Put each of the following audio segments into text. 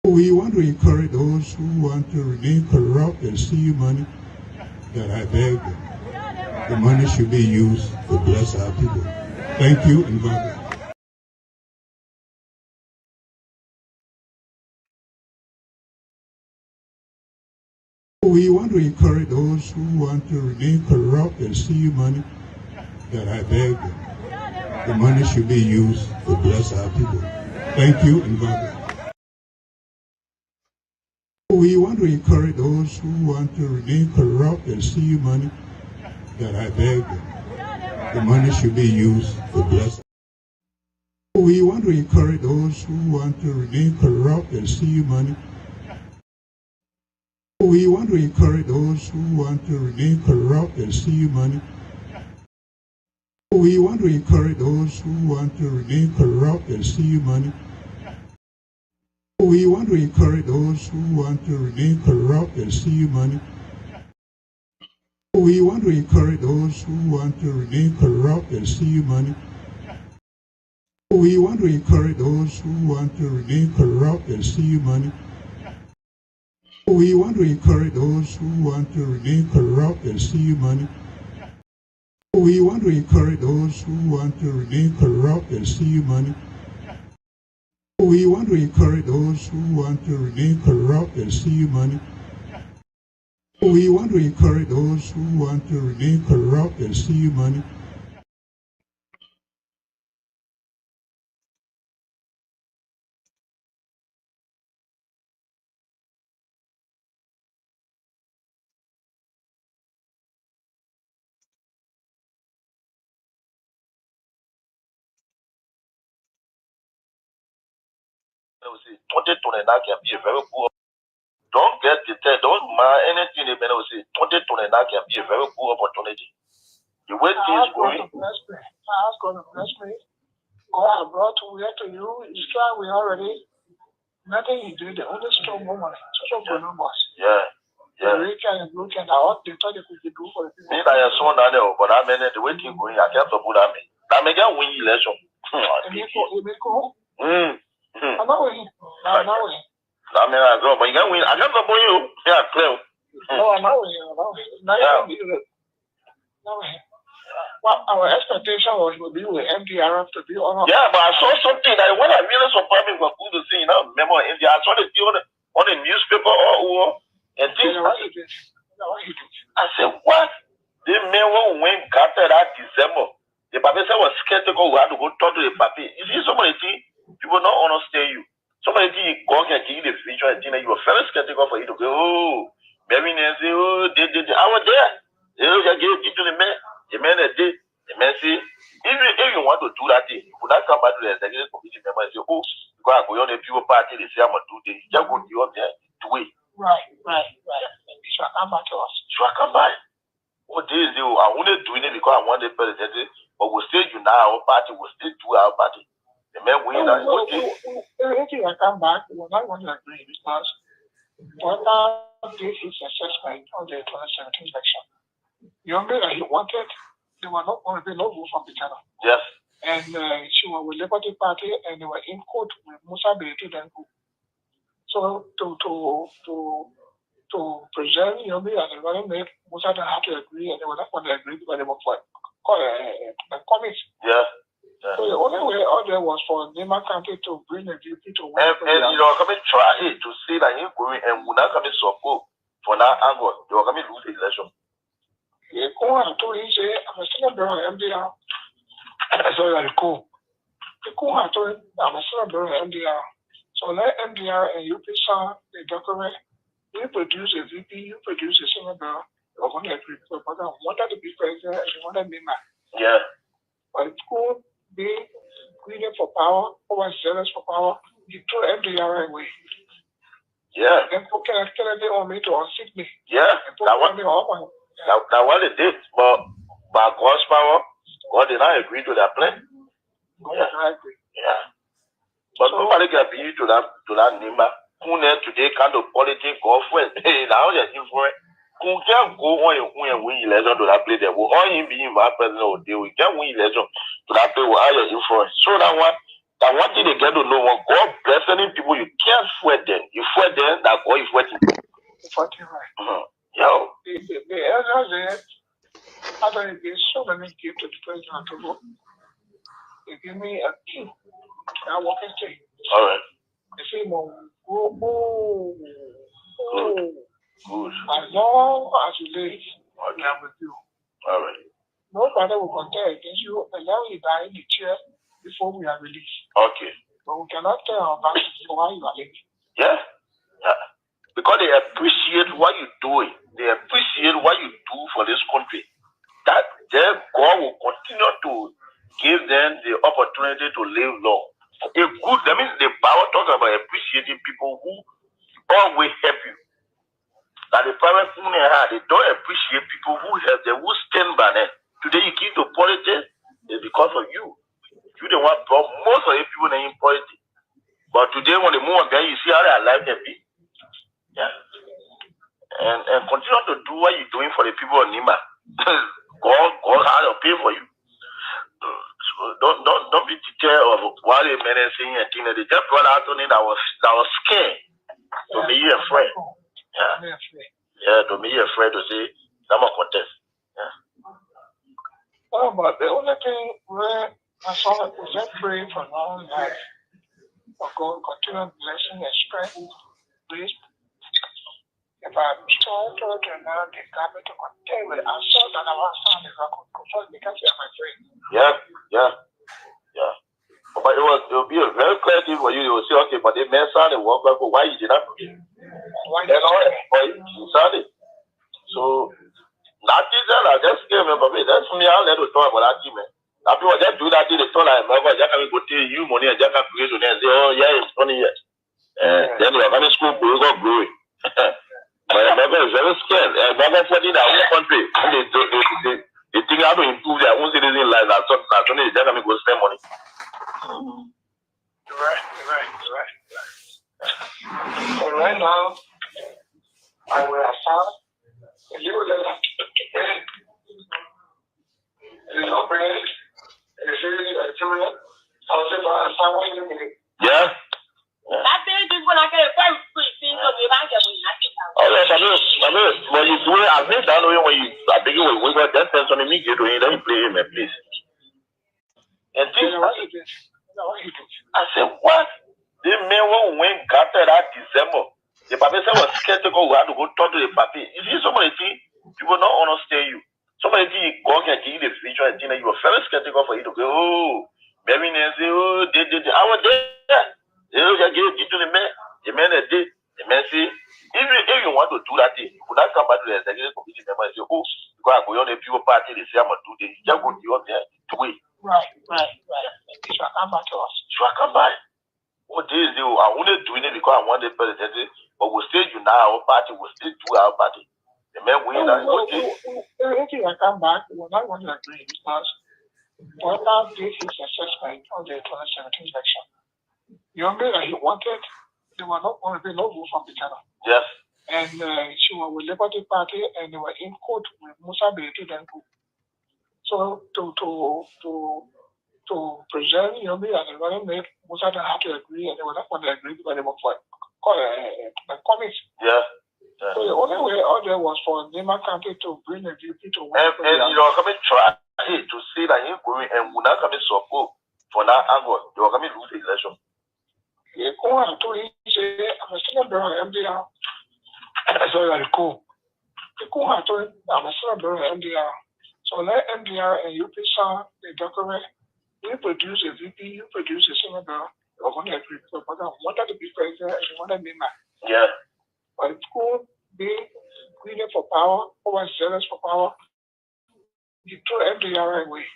We want to encourage those who want to remain corrupt and steal money that I beg them. The money should be used to bless our people. Thank you and God bless. We want to encourage those who want to remain corrupt and steal money that I beg them. The money should be used to bless our people. Thank you and God bless. We want to encourage those who want to remain corrupt and steal money that I beg them. The money should be used to bless. We want to encourage those who want to remain corrupt and steal money. We want to encourage those who want to remain corrupt and steal money. We want to encourage those who want to remain corrupt and steal money. We want to encourage those who want to remain corrupt and steal money. We want to encourage those who want to remain corrupt and steal money. We want to encourage those who want to remain corrupt and steal money. We want to encourage those who want to remain corrupt and steal money. We want to encourage those who want to remain corrupt and steal money. We want to encourage those who want to remain corrupt and steal money. We want to encourage those who want to remain corrupt and steal money. Say 2029 can be a very good. Don't get deterred. Don't mind anything. They will say 2029 can be a very good opportunity. The way things going. I ask God to bless me. God has brought where to you. It's try we already. Nothing you do. The only strong woman. So good numbers. Yeah. Yeah. The weekend and weekend. I want they thought they could do for the people. Me that your son that but I mean the way things going. I can't support that me. That me get win election. I'm not winning. I'm not winning. I mean, I go, but you can't win. I can't support you. Yeah, clear. No, I'm not winning. I'm not winning. Not winning. Well, our expectation was to be with MDR to be on. Yeah, but I saw something that when I really surprised me was good to see. You know, remember India? I saw the thing on the newspaper or and things. I said, what? The men when got that December. The papi said was skeptical. We had to go talk to the papi. You see, some of the things people don't understand you. Some of the things God can give you the vision and things that you were very skeptical for you to go. Oh, maybe they say, oh, I was there. You know, just give it to the man. The man that did. The man say, if you want to do that thing, you would not come back to the executive committee member and say, oh, because I go on the people party, they say I'm going to do this. Just go to you up there to wait. Right. You should come back to us. Should I come back? What days do I want to do it because I want the president, but we'll still unite our party, we'll still do our party. The man win that. If you come back, we're not going to agree because whether this is assessment on the 2017 election. Younger that he wanted, there were not going to be no vote from the channel. Yes. And she was with Liberty Party and they were in court with Musa Betu then. So to preserve Yomi and the running mate, Musa didn't have to agree and they were not going to agree because they were for commits. Yeah. So the only way out there was for Nema County to bring a VP to win. And you know, coming try it to say that you're going and will not come in support for that angle. You are coming to lose the election. Yeah, I'm a senator of MDR. So you're cool. I'm a senator of MDR. So let MDR and UP sign the document. You produce a VP, you produce a senator. You're going to agree. But I wanted to be president and you wanted to be mad. Yeah. But it's cool. Being greedy for power, over zealous for power, you threw MDR away. Yeah. And put Kennedy on me to unseat me. Yeah. That's what they did. But by God's power, God did not agree to that plan. God did not agree. Yeah. But so, nobody can be to that number. Who today kind of politics go first? Hey, now they're different. Who can go on and win election to that place? They will all him being my president or they will can win election to that place with higher influence. So that one, That one thing they get to know, when God blessing people, you can't sweat them. You sweat them, that God is sweating. Right. Yo. The elders there, after they gave so many gifts to the president to vote, they give me a key. I walk and say, All right. they say, good. As long as you live, we are with you. All right. Nobody will contend against you unless you die in the chair before we are released. Okay. But we cannot tell our bosses why you are living. Yeah. Yeah. Because they appreciate what you're doing. They appreciate what you do for this country. That their God will continue to give them the opportunity to live long. That means the Bible talks about appreciating people who always help you. That the private women have, they don't appreciate people who help them, who stand by them. Today you keep to politics, it's because of you. You the one brought most of the people in politics. But today when they move on there, you see how their life can be. Yeah. And continue to do what you're doing for the people of Nima. God has to pay for you. So don't be deterred of what the men are saying and things. They just brought out something that was scared to make you afraid. Yeah. Yeah, to make you afraid to say I'm a contest. Yeah. Oh, but the only thing where I saw it was just praying for long life. For God continue blessing and strength, please. If I'm strong to now the government to contend with, I saw that I was son if I could confront because you are my friend. Yeah. But it will be a very clear thing for you. You will say, okay, but the man son and walk back, why you did not do it? Why did you said it? So nothing that I just gave me, but that's me. I'll let you talk about that, man. Now people just do that thing, they talk like, remember, just can go to you money and just can create to them and say, oh, yeah, it's funny, yes. Then you are coming to school, you're going to grow it. But remember, it's very scared. Remember, for the whole country, they think how to improve their own citizen life. That's only they just can go spend money. Right. So right now, I will have found a little letter. It is not bread. It is serious. I'll say, but I found one in a minute. Yeah. When you do it, I've been down when you are beginning with wiggle, then send on me, get to him, then you play him, please. And things, I said, what? The man who went got that December. The papi said was scared to go, we had to go talk to the papi. You see, somebody think people don't understand you. Somebody think God can give you the spiritual and think that you were very skeptical for you to go, oh, maybe Nancy, oh, I was there. They just give it to the man that did. The man say, if you want to do that thing, you could not come back to the executive committee member and say, oh, because I go on the people party, they say I'm going to do this. You just go to you up there to wait. Right. You shall come back to us. So I come back. What days they I only doing it because I want the presidency, but we'll still unite our party, we'll still do our party. The man win that. If you come back, we're not going to agree because Bola did his assessment on the 2017 election. The only that he wanted, there were not going to be no vote from the channel. Yes. And she was with Liberty Party and they were in court with Musa Betu Denku. So to present Yomi and the running mate, Musa didn't have to agree and they were not going to agree because they were for comics. Yeah. So the only way out there was for Nima County to bring a VP to win. And you are coming try to see that he's going and will not come in support for that angle. You are coming to lose the election. Yeah, go on to I'm a single brother MDR. Sorry, cool. Go on to I'm a single brother MDR. So let MDR and UP sign the document. You produce a VP, you produce a single brother. You're going to agree. But I wanted to be president and you want to be man. Yeah. But school being greedy for power, or zealous for power, you throw MDR away.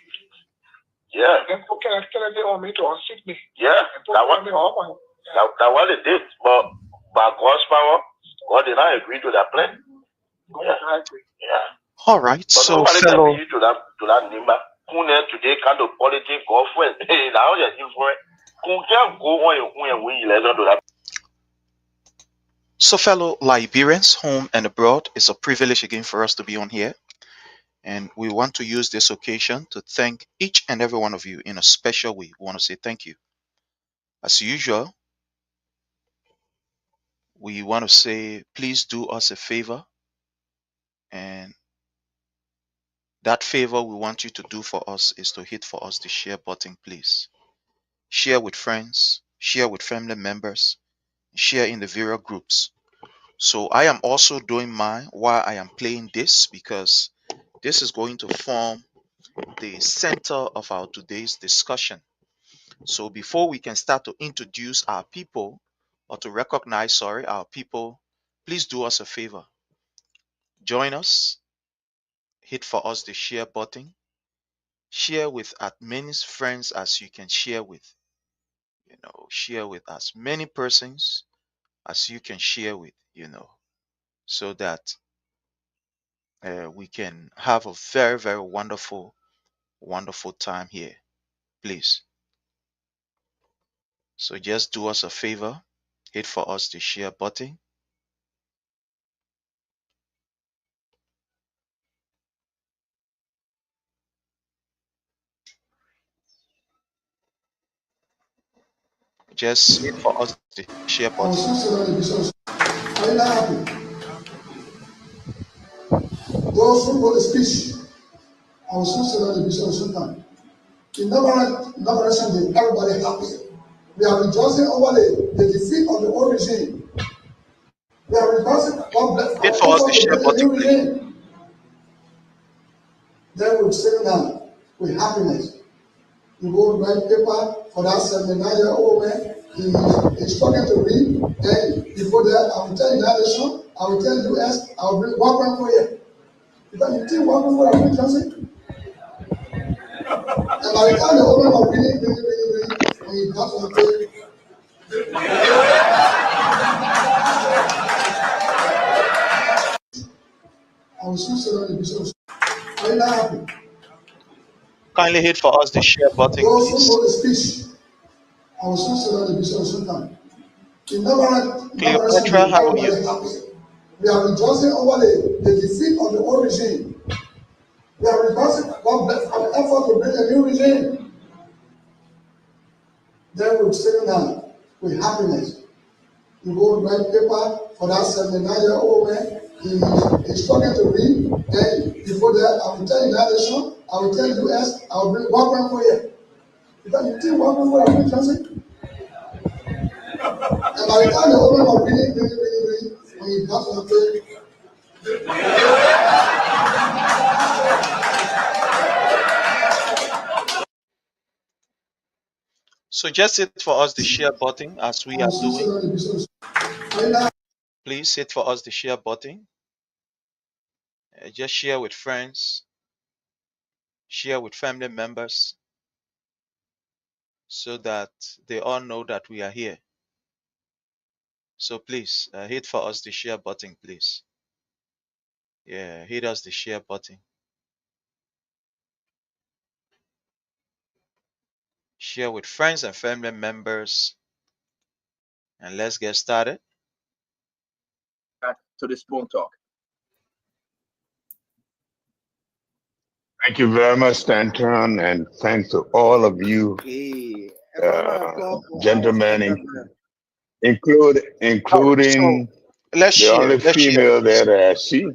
Yeah. Then people can actually on me to unseat me. Yeah. That one it did. But by God's power, God did not agree to that plan. Yeah. All right. But so fellow to that number. Today kind of politics go first. Now you're different. Can't go on and win election to that. So fellow Liberians, home and abroad, it's a privilege again for us to be on here. And we want to use this occasion to thank each and every one of you in a special way. We want to say thank you. As usual, we want to say, please do us a favor. And that favor we want you to do for us is to hit for us the share button, please. Share with friends, share with family members, share in the various groups. So I am also doing mine while I am playing this, because this is going to form the center of our today's discussion. So before we can start to introduce our people, or to recognize, our people, please do us a favor. Join us, hit for us the share button, share with as many friends as you can share with. Share with as many persons as you can share with, so that we can have a very, very wonderful, wonderful time here, please. So just do us a favor, hit for us the share button. Just hit for us the share button. Are you not happy? Those who go to speech, I was so sad at the bishop sometime. In never Sunday, everybody happy. We are rejoicing over the defeat of the old regime. We are rejoicing God bless Hit our for us the effort to share bring a button, new please. regime. Then we sit down with happiness. You go write paper for that 79-year-old man. He's struggling to read. Then before that, I will tell United Nations, I will tell US, I will bring one for you. Because you think one for you, Johnson? And by the time the woman was reading, when he got on the I was so sad at the bishop. Are you not happy? Kindly hit for us the share button, Those who please. know the speech, I was so sad at the bishop sometime. In never Cleopatra, Sunday, how are you? everybody happy. We are rejoicing over the defeat of the old regime. We are rejoicing God bless our effort to bring a new regime. Then we sit down with happiness. You go write paper for that 79-year-old man. He's struggling to read. Then before that, I will tell United Nations, I will tell US, I will bring one for you. Because you think one for you, Johnson? And by the time the woman was reading, when he got on the So just hit for us the share button as we I are was so sad doing. at the bishop. Are you not Please hit for us the share button. Just share with friends, share with family members, so that they all know that we are here. So please hit for us the share button, please. Yeah, hit us the share button. Share with friends and family members, and let's get started. Back to the Spoon Talk. Thank you very much, Stanton, and thanks to all of you, gentlemen, including Let's the share. only Let's share. female there that I see.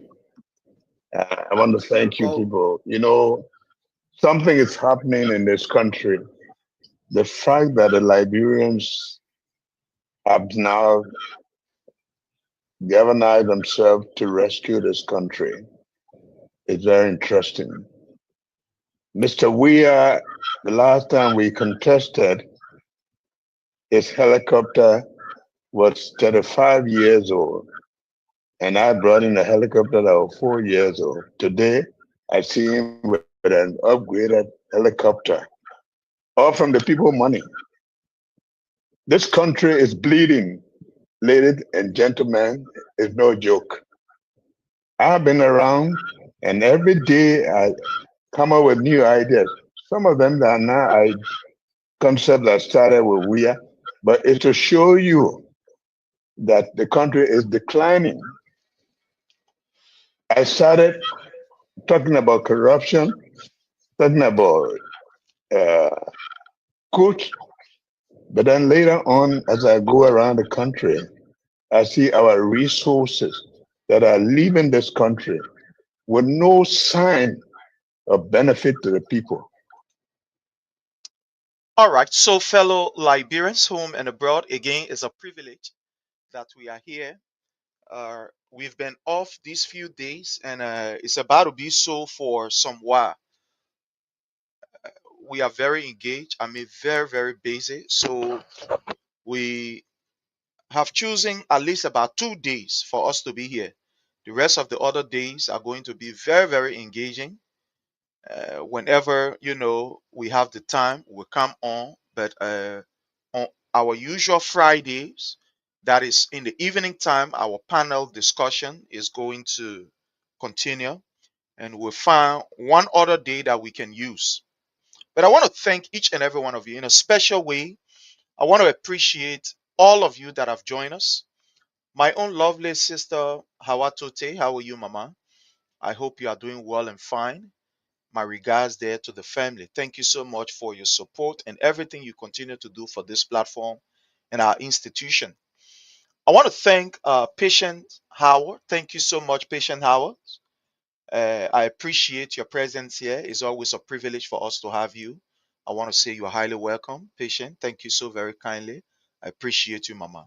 I want to thank you people. Something is happening in this country. The fact that the Liberians have now galvanized themselves to rescue this country is very interesting. Mr. Weir, the last time we contested, his helicopter was 35 years old. And I brought in a helicopter that was 4 years old. Today, I see him with an upgraded helicopter, all from the people money. This country is bleeding, ladies and gentlemen. It's no joke. I've been around, and every day I come up with new ideas. Some of them are now concepts that started with WIA, but it's to show you that the country is declining. I started talking about corruption, talking about coach, But then later on, as I go around the country, I see our resources that are leaving this country with no sign of benefit to the people. All right. So, fellow Liberians, home and abroad, again, it's a privilege that we are here. We've been off these few days, and it's about to be so for some while. We are very engaged. I mean, very, very busy. So, we have chosen at least about 2 days for us to be here. The rest of the other days are going to be very, very engaging. Whenever we have the time, we come on. But on our usual Fridays, that is in the evening time, our panel discussion is going to continue, and we'll find one other day that we can use. But I want to thank each and every one of you in a special way. I want to appreciate all of you that have joined us. My own lovely sister Hawatote, how are you, Mama? I hope you are doing well and fine. My regards there to the family. Thank you so much for your support and everything you continue to do for this platform and our institution. I want to thank Patient Howard. Thank you so much, Patient Howard. I appreciate your presence here. It's always a privilege for us to have you. I want to say you are highly welcome, Patient. Thank you so very kindly. I appreciate you, Mama.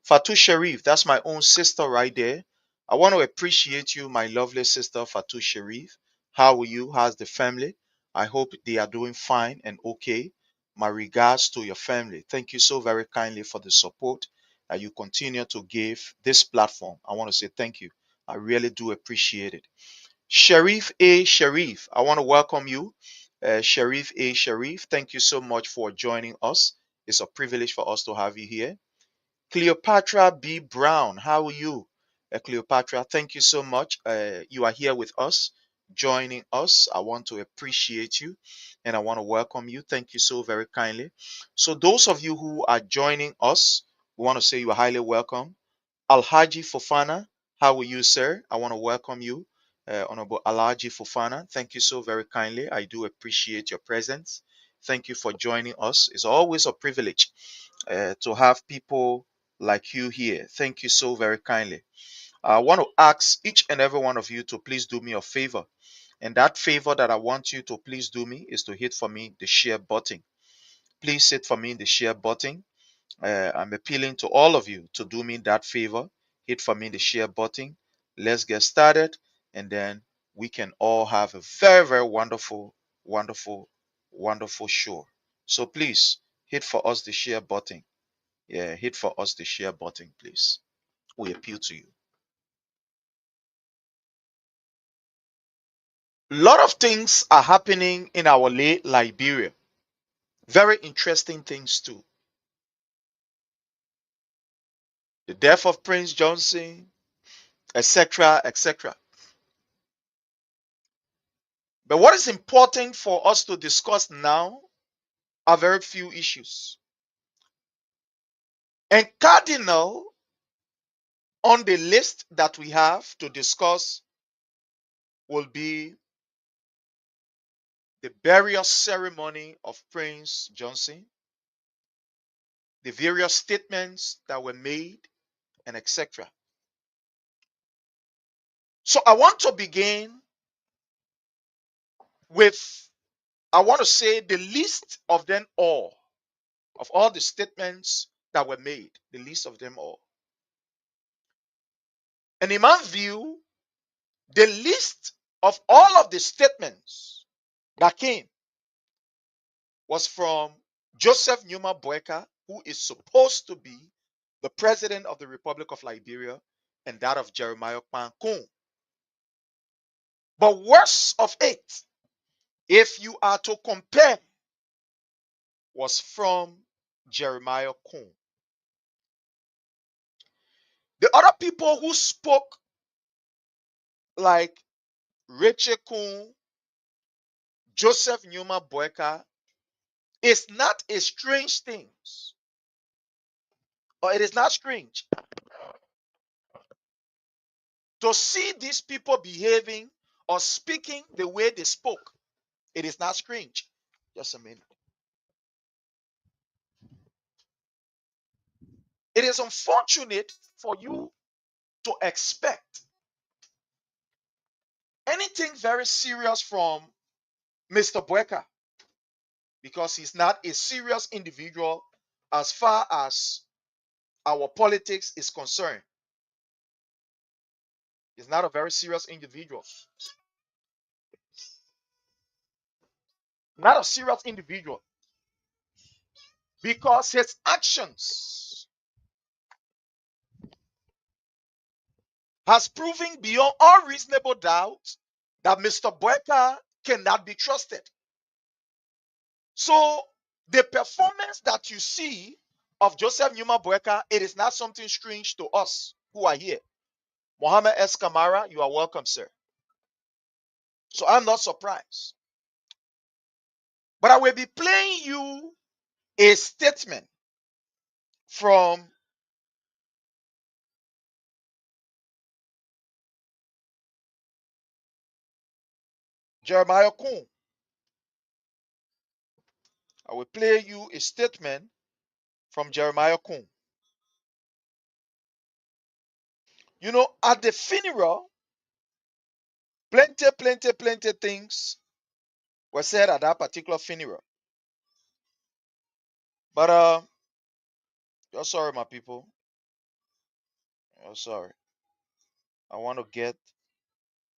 Fatu Sharif, that's my own sister right there. I want to appreciate you, my lovely sister Fatu Sharif. How are you? How's the family? I hope they are doing fine and okay. My regards to your family. Thank you so very kindly for the support that you continue to give this platform. I want to say thank you. I really do appreciate it. Sharif A. Sharif, I want to welcome you. Sharif A. Sharif, thank you so much for joining us. It's a privilege for us to have you here. Cleopatra B. Brown, how are you? Cleopatra, thank you so much. You are here with us, joining us. I want to appreciate you and I want to welcome you. Thank you so very kindly. So, those of you who are joining us, we want to say you are highly welcome. Alhaji Fofana, how are you, sir? I want to welcome you, Honorable Alhaji Fofana. Thank you so very kindly. I do appreciate your presence. Thank you for joining us. It's always a privilege to have people like you here. Thank you so very kindly. I want to ask each and every one of you to please do me a favor. And that favor that I want you to please do me is to hit for me the share button. Please hit for me the share button. I'm appealing to all of you to do me that favor. Hit for me the share button. Let's get started. And then we can all have a very, very wonderful, wonderful, wonderful show. So please hit for us the share button. Yeah, hit for us the share button, please. We appeal to you. A lot of things are happening in our late Liberia. Very interesting things too. The death of Prince Johnson, etc., etc. But what is important for us to discuss now are very few issues. And cardinal on the list that we have to discuss will be the burial ceremony of Prince Johnson, the various statements that were made, and etc. So I want to begin with, I want to say the least of them all, of all the statements that were made, the least of them all. And in my view, the least of all of the statements that came was from Joseph Numa Boyka, who is supposed to be the president of the Republic of Liberia, and that of Jeremiah Pankun. But worst of it, if you are to compare, was from Jeremiah Kun. The other people who spoke, like Rachel Kun, Joseph Numa Boyka, is not a strange thing, or it is not strange to see these people behaving or speaking the way they spoke. It is not strange. Just a minute. It is unfortunate for you to expect anything very serious from Mr. Boeka, because he's not a serious individual as far as our politics is concerned. He's not a very serious individual. Not a serious individual. Because his actions has proven beyond all reasonable doubt that Mr. Boeka cannot be trusted. So the performance that you see of Joseph Numa Boeka, it is not something strange to us who are here. Mohammed S. Kamara, you are welcome, sir. So I'm not surprised. But I will be playing you a statement from Jeremiah Kuhn. I will play you a statement from Jeremiah Kuhn. You know, at the funeral, plenty things were said at that particular funeral. But you're sorry, my people. You're sorry. I want to get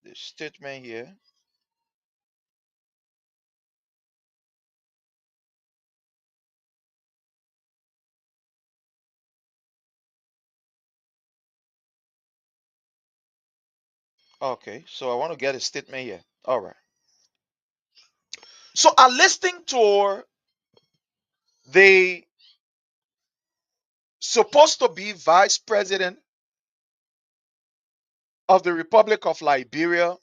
the statement here. Okay, so I want to get a statement here. All right. So I listening to the supposed to be vice president of the Republic of Liberia,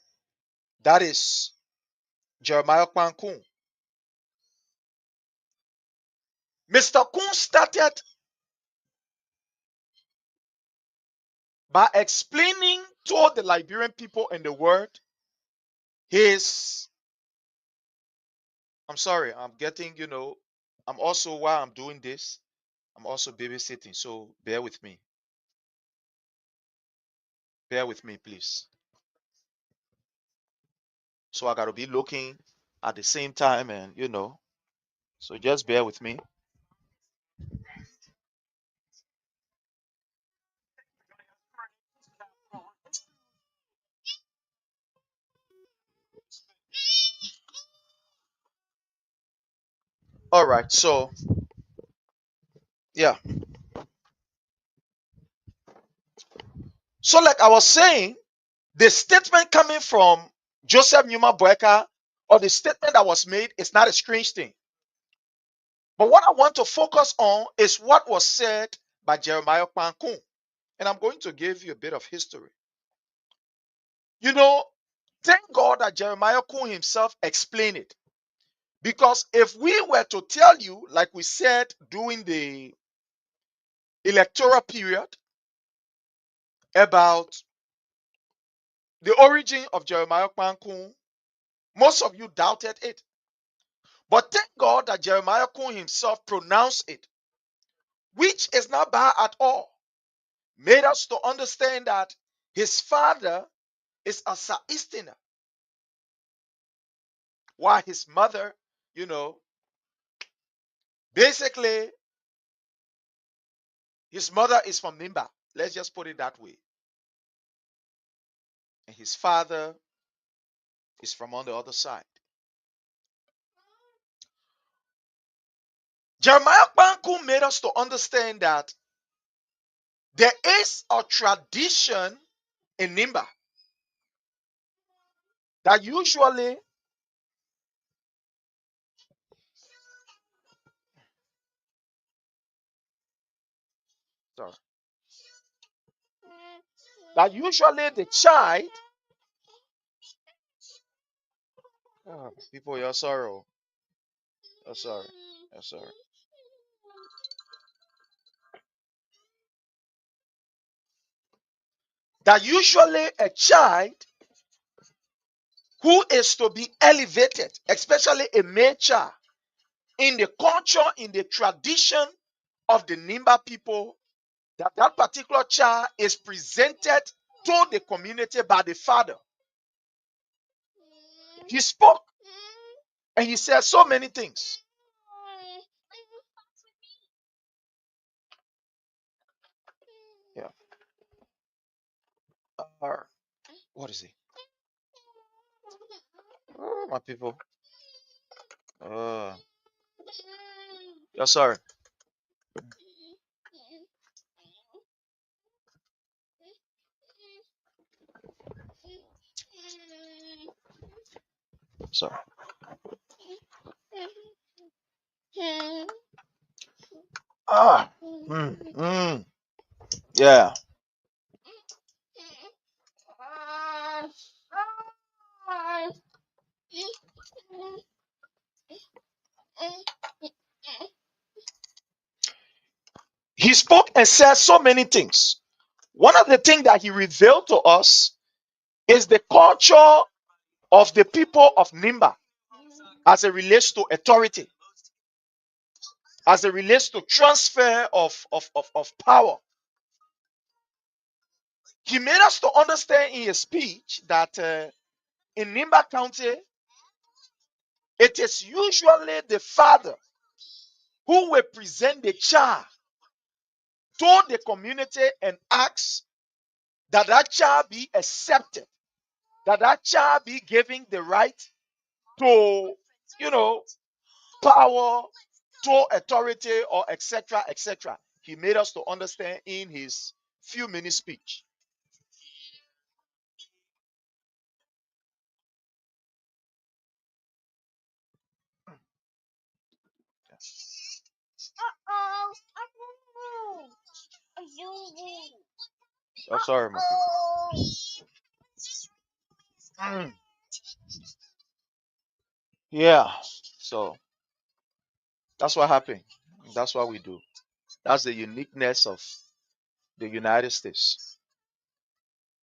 that is Jeremiah Kuhn. Mr. Kuhn started by explaining to the Liberian people in the world his, I'm sorry, I'm getting, I'm also, while I'm doing this, I'm also babysitting, so bear with me. Bear with me, please. So I got to be looking at the same time and, so just bear with me. All right, so, yeah. So like I was saying, the statement coming from Joseph Numa Boeka, or the statement that was made, is not a strange thing. But what I want to focus on is what was said by Jeremiah Kuhn. And I'm going to give you a bit of history. Thank God that Jeremiah Kuhn himself explained it. Because if we were to tell you, like we said during the electoral period, about the origin of Jeremiah Kuhn, most of you doubted it. But thank God that Jeremiah Kuhn himself pronounced it, which is not bad at all. Made us to understand that his father is a Saistina, while his mother, basically his mother is from Nimba. Let's just put it that way. And his father is from on the other side. Jeremiah Kuhn made us to understand that there is a tradition in Nimba that usually the child, people, you're sorry. You're sorry. You're sorry. That usually a child who is to be elevated, especially a male child, in the culture, in the tradition of the Nimba people, that particular child is presented to the community by the father. He spoke and he said so many things. Yeah. What is it? Oh, my people. Yes, sir. Sorry. Yeah. He spoke and said so many things. One of the things that he revealed to us is the culture of the people of Nimba as it relates to authority, as it relates to transfer of power. He made us to understand in his speech that in Nimba County, it is usually the father who will present the child to the community and ask that that child be accepted, that that child be given the right to, power, to authority, or etc., etc. He made us to understand in his few minute speech. Oh, sorry, my people. Yeah, so that's what happened. That's what we do. That's the uniqueness of the United States.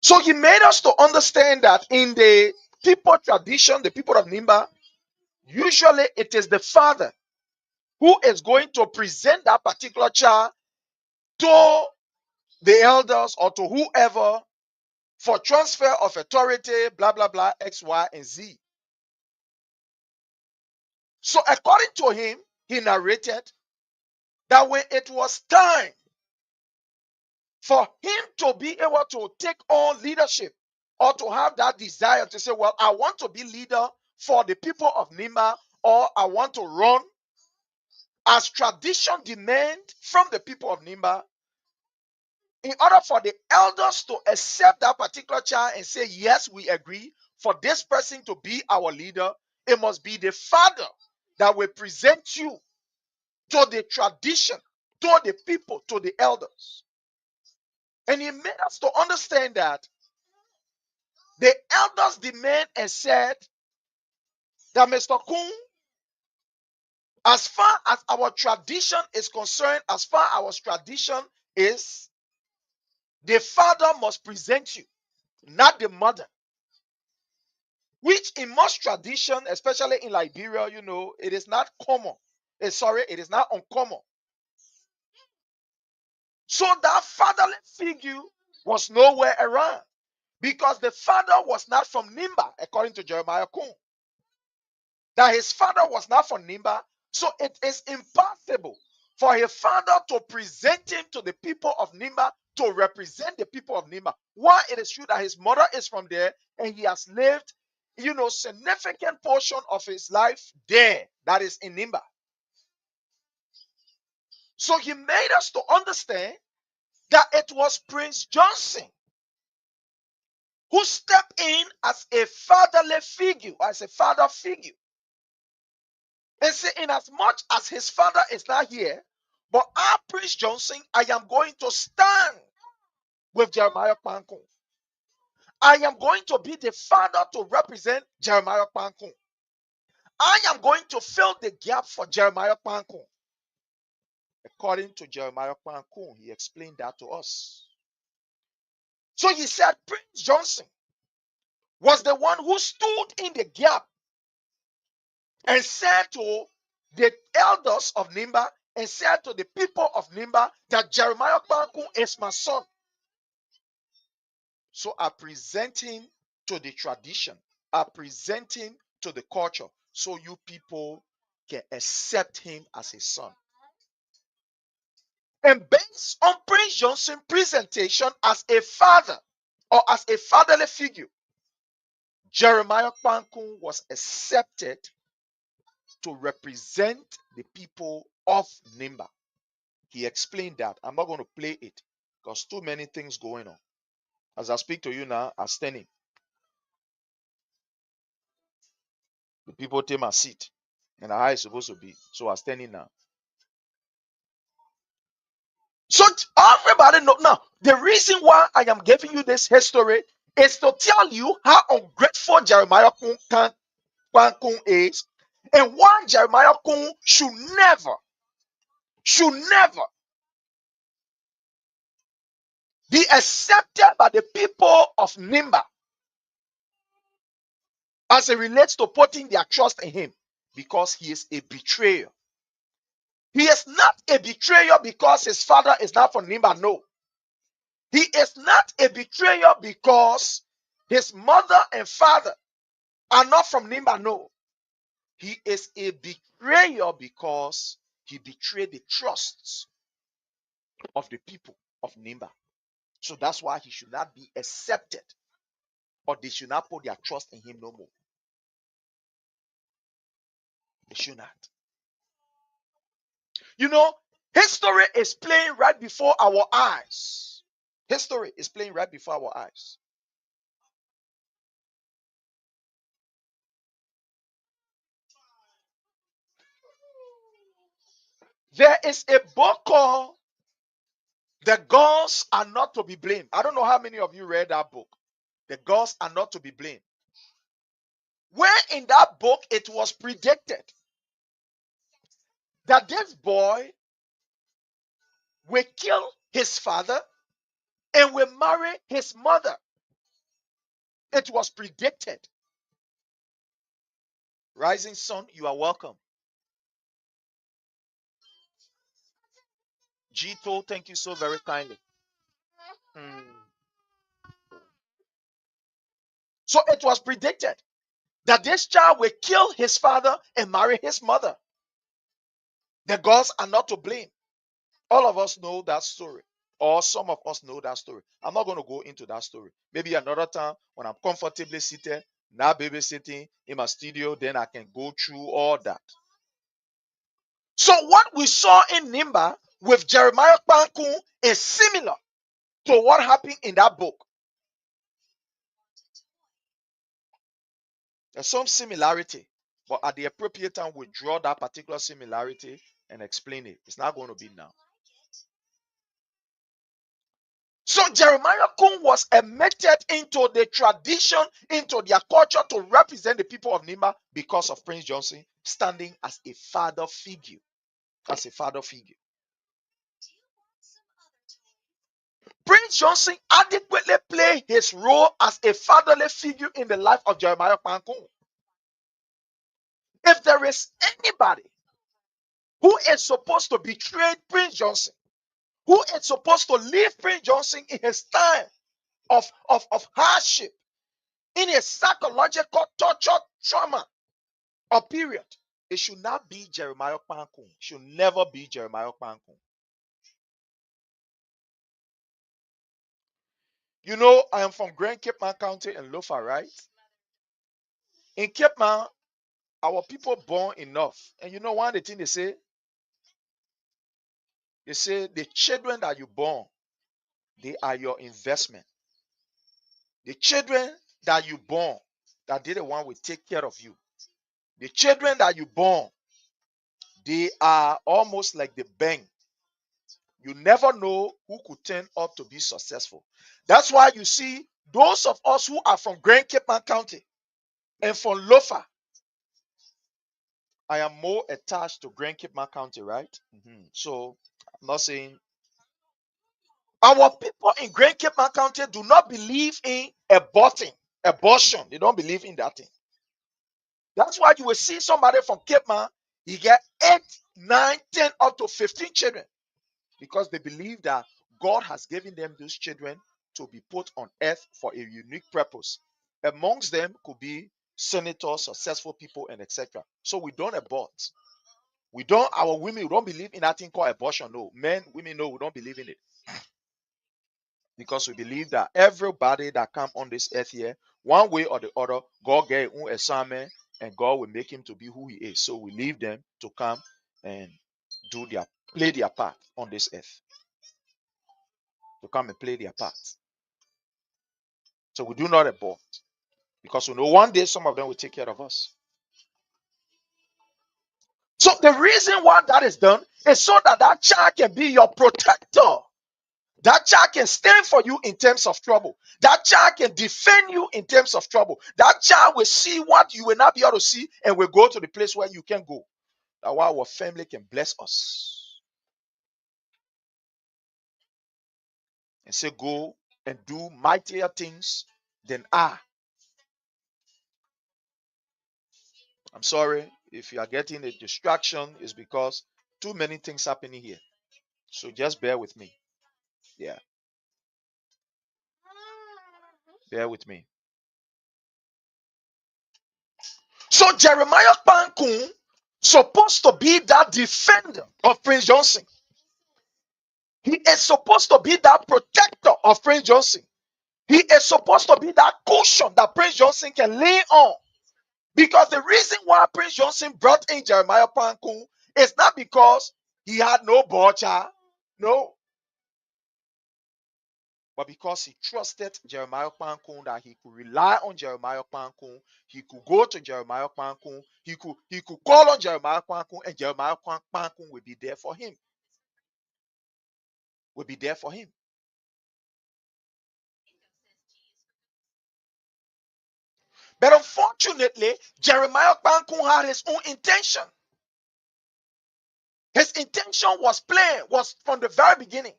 So he made us to understand that in the people tradition, the people of Nimba, usually it is the father who is going to present that particular child to the elders or to whoever for transfer of authority, blah, blah, blah, X, Y, and Z. So according to him, he narrated that when it was time for him to be able to take on leadership or to have that desire to say, well, I want to be leader for the people of Nimba, or I want to run as tradition demand from the people of Nimba, in order for the elders to accept that particular child and say, yes, we agree for this person to be our leader, it must be the father that will present you to the tradition, to the people, to the elders. And he made us to understand that the elders demand and said that Mr. Kun, as far as our tradition is concerned, as far as our tradition is, the father must present you, not the mother. Which in most tradition, especially in Liberia, it is not common. It is not uncommon. So that fatherly figure was nowhere around because the father was not from Nimba, according to Jeremiah Kun. That his father was not from Nimba, so it is impossible for his father to present him to the people of Nimba to represent the people of Nimba. While it is true that his mother is from there and he has lived, significant portion of his life there, that is in Nimba. So he made us to understand that it was Prince Johnson who stepped in as a fatherly figure, as a father figure. And say, in as much as his father is not here, but our Prince Johnson, I am going to stand with Jeremiah Pankun. I am going to be the father to represent Jeremiah Pankun. I am going to fill the gap for Jeremiah Pankun. According to Jeremiah Pankun, he explained that to us. So he said Prince Johnson was the one who stood in the gap and said to the elders of Nimba, and said to the people of Nimba that Jeremiah Kpankun is my son. So I present him to the tradition. I present him to the culture so you people can accept him as a son. And based on Prince Johnson's presentation as a father or as a fatherly figure, Jeremiah Kpankun was accepted to represent the people of Nimba. He explained that. I'm not going to play it because too many things going on. As I speak to you now, I'm standing. The people take my seat and how it's supposed to be. So I'm standing now. So everybody know now. The reason why I am giving you this history is to tell you how ungrateful Jeremiah Kpankun is, and why Jeremiah Kpankun should never be accepted by the people of Nimba as it relates to putting their trust in him, because he is a betrayer. He is not a betrayer because his father is not from Nimba. No. He is not a betrayer because his mother and father are not from Nimba. No. He is a betrayer because he betrayed the trusts of the people of Nimba. So that's why he should not be accepted, or they should not put their trust in him no more. They should not. You know, history is playing right before our eyes. History is playing right before our eyes. There is a book called The Gods Are Not to Be Blamed. I don't know how many of you read that book. The gods are not to be blamed. Where in that book it was predicted that this boy will kill his father and will marry his mother. It was predicted. Rising Sun, you are welcome. Gito, thank you so very kindly. So it was predicted that this child will kill his father and marry his mother. The gods are not to blame. All of us know that story, or some of us know that story. I'm not going to go into that story. Maybe another time when I'm comfortably seated, not babysitting in my studio, then I can go through all that. So what we saw in Nimba with Jeremiah Kpankun is similar to what happened in that book. There's some similarity, but at the appropriate time, we draw that particular similarity and explain it. It's not going to be now. So Jeremiah Kpankun was admitted into the tradition, into their culture to represent the people of Nimba because of Prince Johnson standing as a father figure. As a father figure. Prince Johnson adequately played his role as a fatherly figure in the life of Jeremiah Kpankun. If there is anybody who is supposed to betray Prince Johnson, who is supposed to leave Prince Johnson in his time of hardship, in his psychological torture, trauma, or period, it should not be Jeremiah Kpankun. It should never be Jeremiah Kpankun. You know, I am from Grand Cape Man County in Lofa, right? In Cape Man, our people born enough. And you know one of the things they say the children that you born, they are your investment. The children that you born, that they the one will take care of you. The children that you born, they are almost like the bank. You never know who could turn up to be successful. That's why you see those of us who are from Grand Cape Man County and from Lofa. I am more attached to Grand Cape Man County, right? So I'm not saying our people in Grand Cape Man County do not believe in abortion. They don't believe in that thing. That's why you will see somebody from Cape Man, He get 8, 9, 10, up to 15 children because they believe that God has given them those children to be put on earth for a unique purpose. Amongst them could be senators, successful people, and etc. So we don't abort. Our women, we don't believe in that thing called abortion. No. Men, women, no, we don't believe in it. Because we believe that everybody that come on this earth here, one way or the other, God gave him a assignment and God will make him to be who he is. So we leave them to come and play their part on this earth. To come and play their part. So we do not abort. Because we know one day some of them will take care of us. So the reason why that is done is so that that child can be your protector. That child can stand for you in terms of trouble. That child can defend you in terms of trouble. That child will see what you will not be able to see and will go to the place where you can go. That's why our family can bless us and say, go and do mightier things than I. I'm sorry if you are getting a distraction, it's because too many things happening here. So just bear with me. Yeah, bear with me. So Jeremiah Pankun supposed to be that defender of Prince Johnson. He is supposed to be that protector of Prince Johnson. He is supposed to be that cushion that Prince Johnson can lean on. Because the reason why Prince Johnson brought in Jeremiah Pankun is not because he had no butcher, no, but because he trusted Jeremiah Pankun, that he could rely on Jeremiah Pankun, he could go to Jeremiah Pankun, he could call on Jeremiah Pankun, and Jeremiah Pankun will be there for him. Will be there for him. But unfortunately, Jeremiah Pankun had his own intention. His intention was plain, was from the very beginning,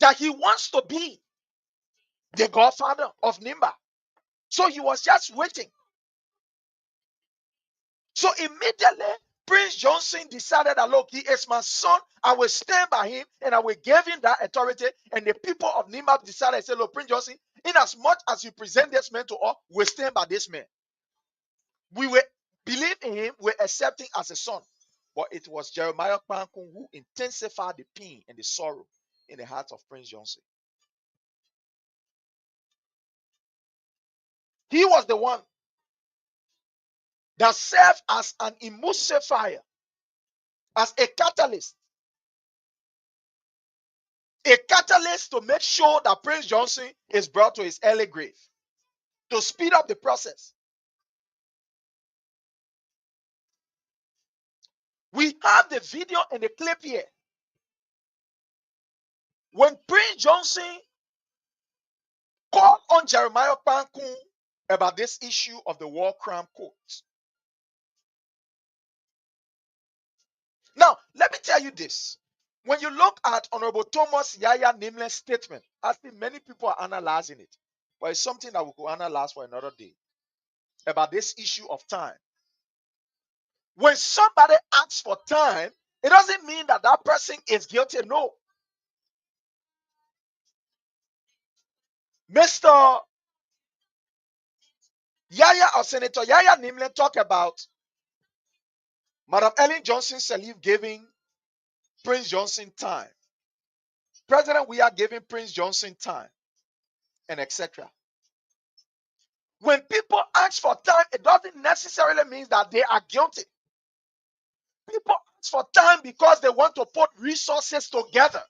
that he wants to be the godfather of Nimba. So he was just waiting. So immediately, Prince Johnson decided that, look, he is my son. I will stand by him and I will give him that authority. And the people of Nimba decided, say, look, Prince Johnson, in as much as you present this man to us, we stand by this man. We will believe in him, we accept him as a son. But it was Jeremiah Pankun who intensified the pain and the sorrow in the heart of Prince Johnson. He was the one that served as an emulsifier, as a catalyst to make sure that Prince Johnson is brought to his early grave, to speed up the process. We have the video and the clip here. When Prince Johnson called on Jeremiah Pankun about this issue of the war crime court. Now, let me tell you this. When you look at Honorable Thomas Yaya Nameless statement, I think many people are analyzing it. But it's something that we could analyze for another day about this issue of time. When somebody asks for time, it doesn't mean that that person is guilty. No. Mr. Yaya or Senator Yaya Nimle talk about Madam Ellen Johnson Sirleaf giving Prince Johnson time. President, we are giving Prince Johnson time, and etc. When people ask for time, it doesn't necessarily mean that they are guilty. People ask for time because they want to put resources together.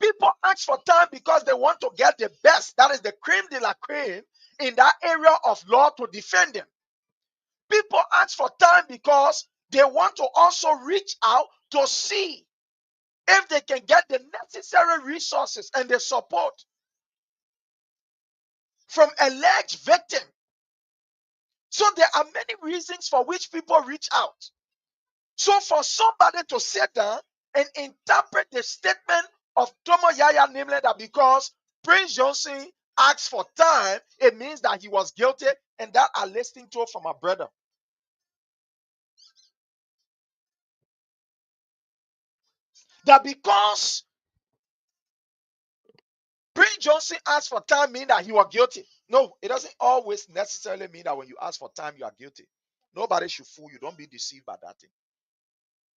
People ask for time because they want to get the best, that is the creme de la creme, in that area of law to defend them. People ask for time because they want to also reach out to see if they can get the necessary resources and the support from alleged victims. So there are many reasons for which people reach out. So for somebody to sit down and interpret the statement of Tomo Yaya, namely that because Prince Johnson asked for time, it means that he was guilty, and that are listening to from our brother. that because Prince Johnson asked for time mean that he was guilty. No, it doesn't always necessarily mean that when you ask for time, you are guilty. Nobody should fool you. Don't be deceived by that thing.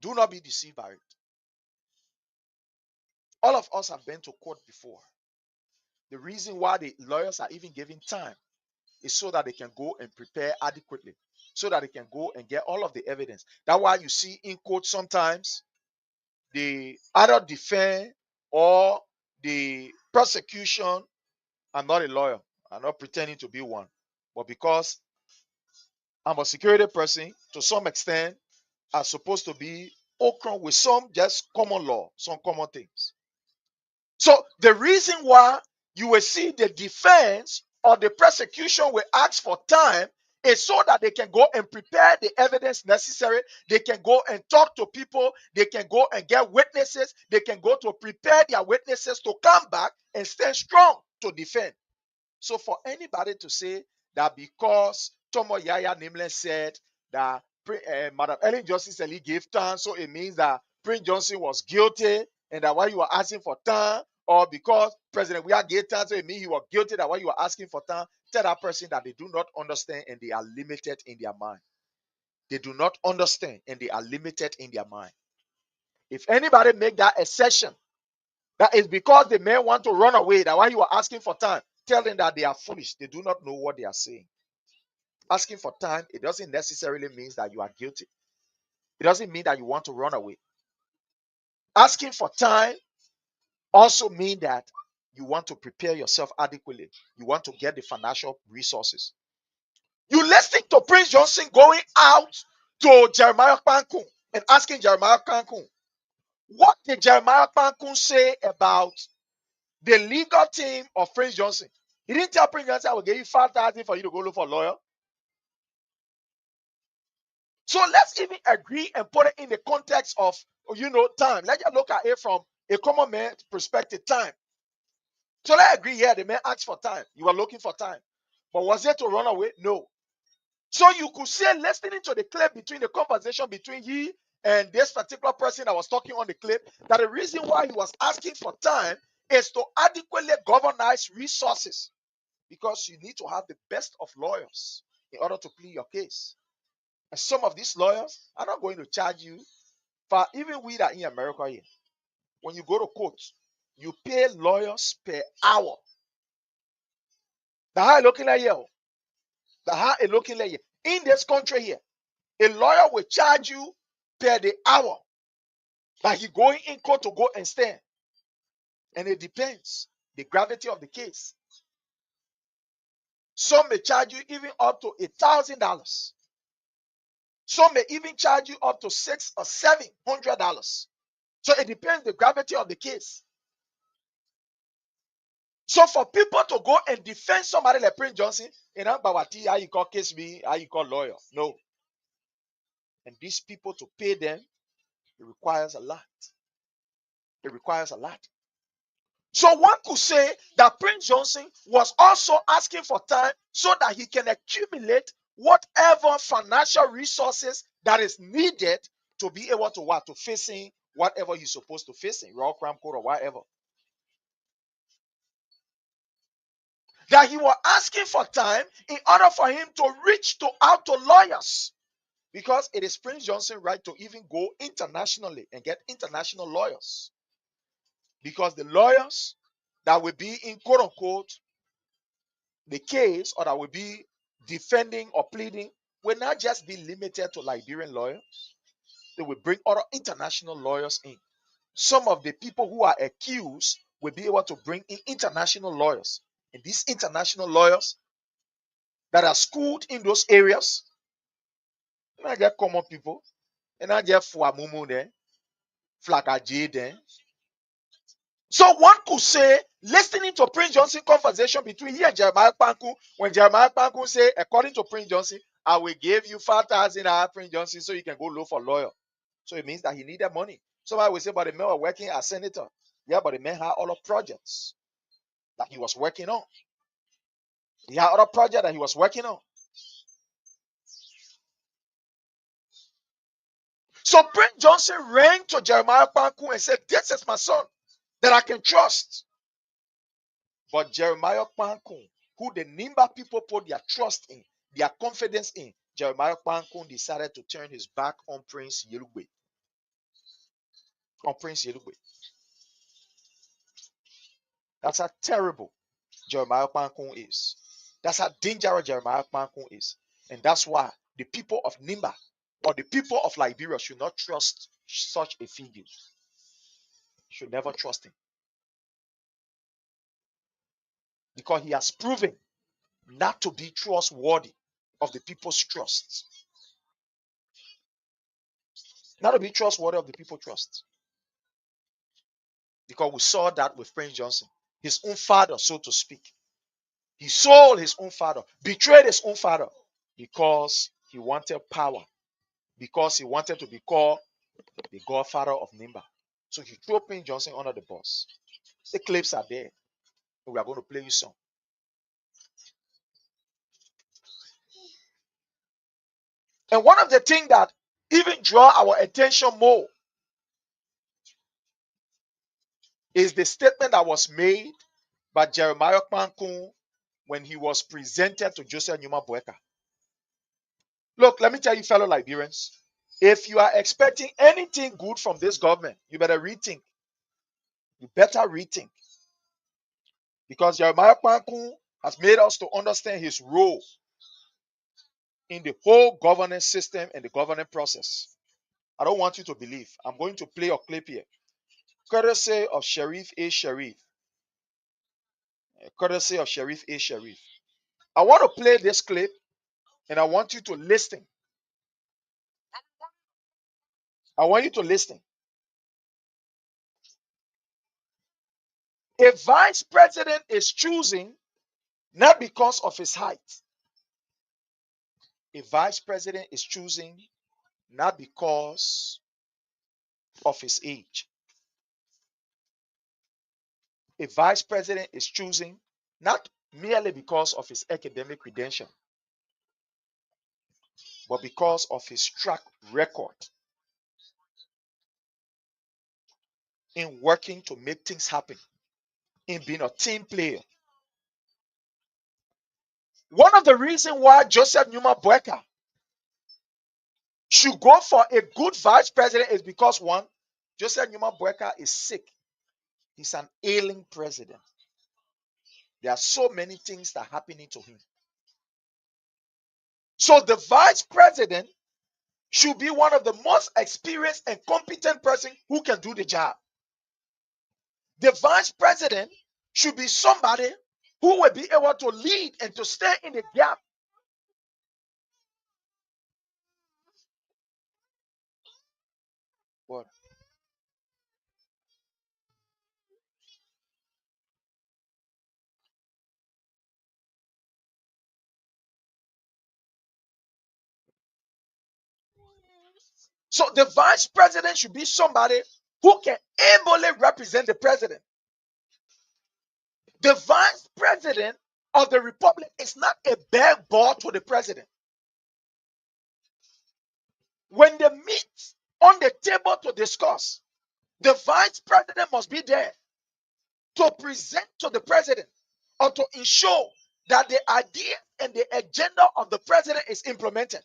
Do not be deceived by it. All of us have been to court before. The reason why the lawyers are even giving time is so that they can go and prepare adequately, so that they can go and get all of the evidence. That's why you see in court sometimes the either defense or the prosecution. I'm not a lawyer. I'm not pretending to be one. But because I'm a security person, to some extent, I'm supposed to be okra with some just common law, some common things. So the reason why you will see the defense or the prosecution will ask for time is so that they can go and prepare the evidence necessary. They can go and talk to people. They can go and get witnesses. They can go to prepare their witnesses to come back and stand strong to defend. So for anybody to say that because Tomo Yaya Nameless said that Madam Ellen Johnson said he gave time, so it means that Prince Johnson was guilty and that why you were asking for time, or because President Weah gave time, so it means he was guilty, that why you were asking for time, tell that person that they do not understand and they are limited in their mind. They do not understand and they are limited in their mind. If anybody make that assertion, that is because the men want to run away, that why you are asking for time, tell them that they are foolish. They do not know what they are saying. Asking for time, it doesn't necessarily mean that you are guilty. It doesn't mean that you want to run away. Asking for time also means that you want to prepare yourself adequately. You want to get the financial resources. You listen to Prince Johnson going out to Jeremiah Pankun and asking Jeremiah Pankun, what did Jeremiah Pankun say about the legal team of Prince Johnson? He didn't tell Prince Johnson, I will give you 5,000 for you to go look for a lawyer. So let's even agree and put it in the context of, time. Let's just look at it from a common man's perspective, time. So let's agree here, the man asked for time. You were looking for time. But was it to run away? No. So you could say, listening to the clip between the conversation between he and this particular person that was talking on the clip, that the reason why he was asking for time is to adequately governize resources. Because you need to have the best of lawyers in order to plead your case. And some of these lawyers are not going to charge you for, even we that in America here, when you go to court, you pay lawyers per hour. The how looking like here, the how it looking like here. In this country here, a lawyer will charge you per the hour. Like he going in court to go and stand. And it depends the gravity of the case. Some may charge you even up to $1,000. Some may even charge you up to $600 or $700. So it depends the gravity of the case. So for people to go and defend somebody like Prince Johnson, how you call case me, how you call lawyer? No. And these people, to pay them, it requires a lot. It requires a lot. So one could say that Prince Johnson was also asking for time so that he can accumulate whatever financial resources that is needed to be able to facing whatever he's supposed to facing, raw crime court or whatever. That he was asking for time in order for him to reach out to lawyers. Because it is Prince Johnson's right to even go internationally and get international lawyers. Because the lawyers that will be in quote unquote the case, or that will be defending or pleading, will not just be limited to Liberian lawyers. They will bring other international lawyers in. Some of the people who are accused will be able to bring in international lawyers. And these international lawyers that are schooled in those areas, not just common people, and not just Fuamumu there, Flakaji there. So one could say, listening to Prince Johnson conversation between he and Jeremiah Pankun, when Jeremiah Pankun say, according to Prince Johnson, I will give you 5,000 Prince Johnson so you can go look for a lawyer. So it means that he needed money. Somebody will say, but the man was working as senator. Yeah, but the man had other projects that he was working on. He had other projects that he was working on. So Prince Johnson ran to Jeremiah Kwanku and said, this is my son that I can trust. But Jeremiah Kwanku, who the Nimba people put their trust in, their confidence in, Jeremiah Kwanku decided to turn his back on Prince Yerugbe. On Prince Yerugbe. That's how terrible Jeremiah Kwanku is. That's how dangerous Jeremiah Kwanku is. And that's why the people of Nimba or the people of Liberia should not trust such a figure. Should never trust him. Because he has proven not to be trustworthy of the people's trust. Not to be trustworthy of the people's trust. Because we saw that with Prince Johnson. His own father, so to speak. He sold his own father, betrayed his own father because he wanted power. Because he wanted to be called the godfather of Nimba. So he threw Prince Johnson under the bus. The clips are there. We are going to play you some. And one of the things that even draw our attention more is the statement that was made by Jeremiah Kwanku when he was presented to Joseph Numa Boeka. Look, let me tell you, fellow Liberians, if you are expecting anything good from this government, you better rethink. You better rethink. Because Jeremiah Kwanku has made us to understand his role in the whole governance system and the governance process. I don't want you to believe. I'm going to play a clip here. Courtesy of Sheriff A. Sharif. Courtesy of Sheriff A. Sharif. I want to play this clip and I want you to listen. I want you to listen. A vice president is choosing not because of his height. A vice president is choosing not because of his age. A vice president is choosing not merely because of his academic credential, but because of his track record in working to make things happen, in being a team player. One of the reasons why Joseph Numa Boeka should go for a good vice president is because, one, Joseph Numa Boeka is sick. He's an ailing president. There are so many things that are happening to him. So the vice president should be one of the most experienced and competent person who can do the job. The vice president should be somebody who will be able to lead and to stand in the gap. What? So the vice president should be somebody who can ably represent the president. The vice president of the republic is not a bag ball to the president. When they meet on the table to discuss, the vice president must be there to present to the president or to ensure that the idea and the agenda of the president is implemented.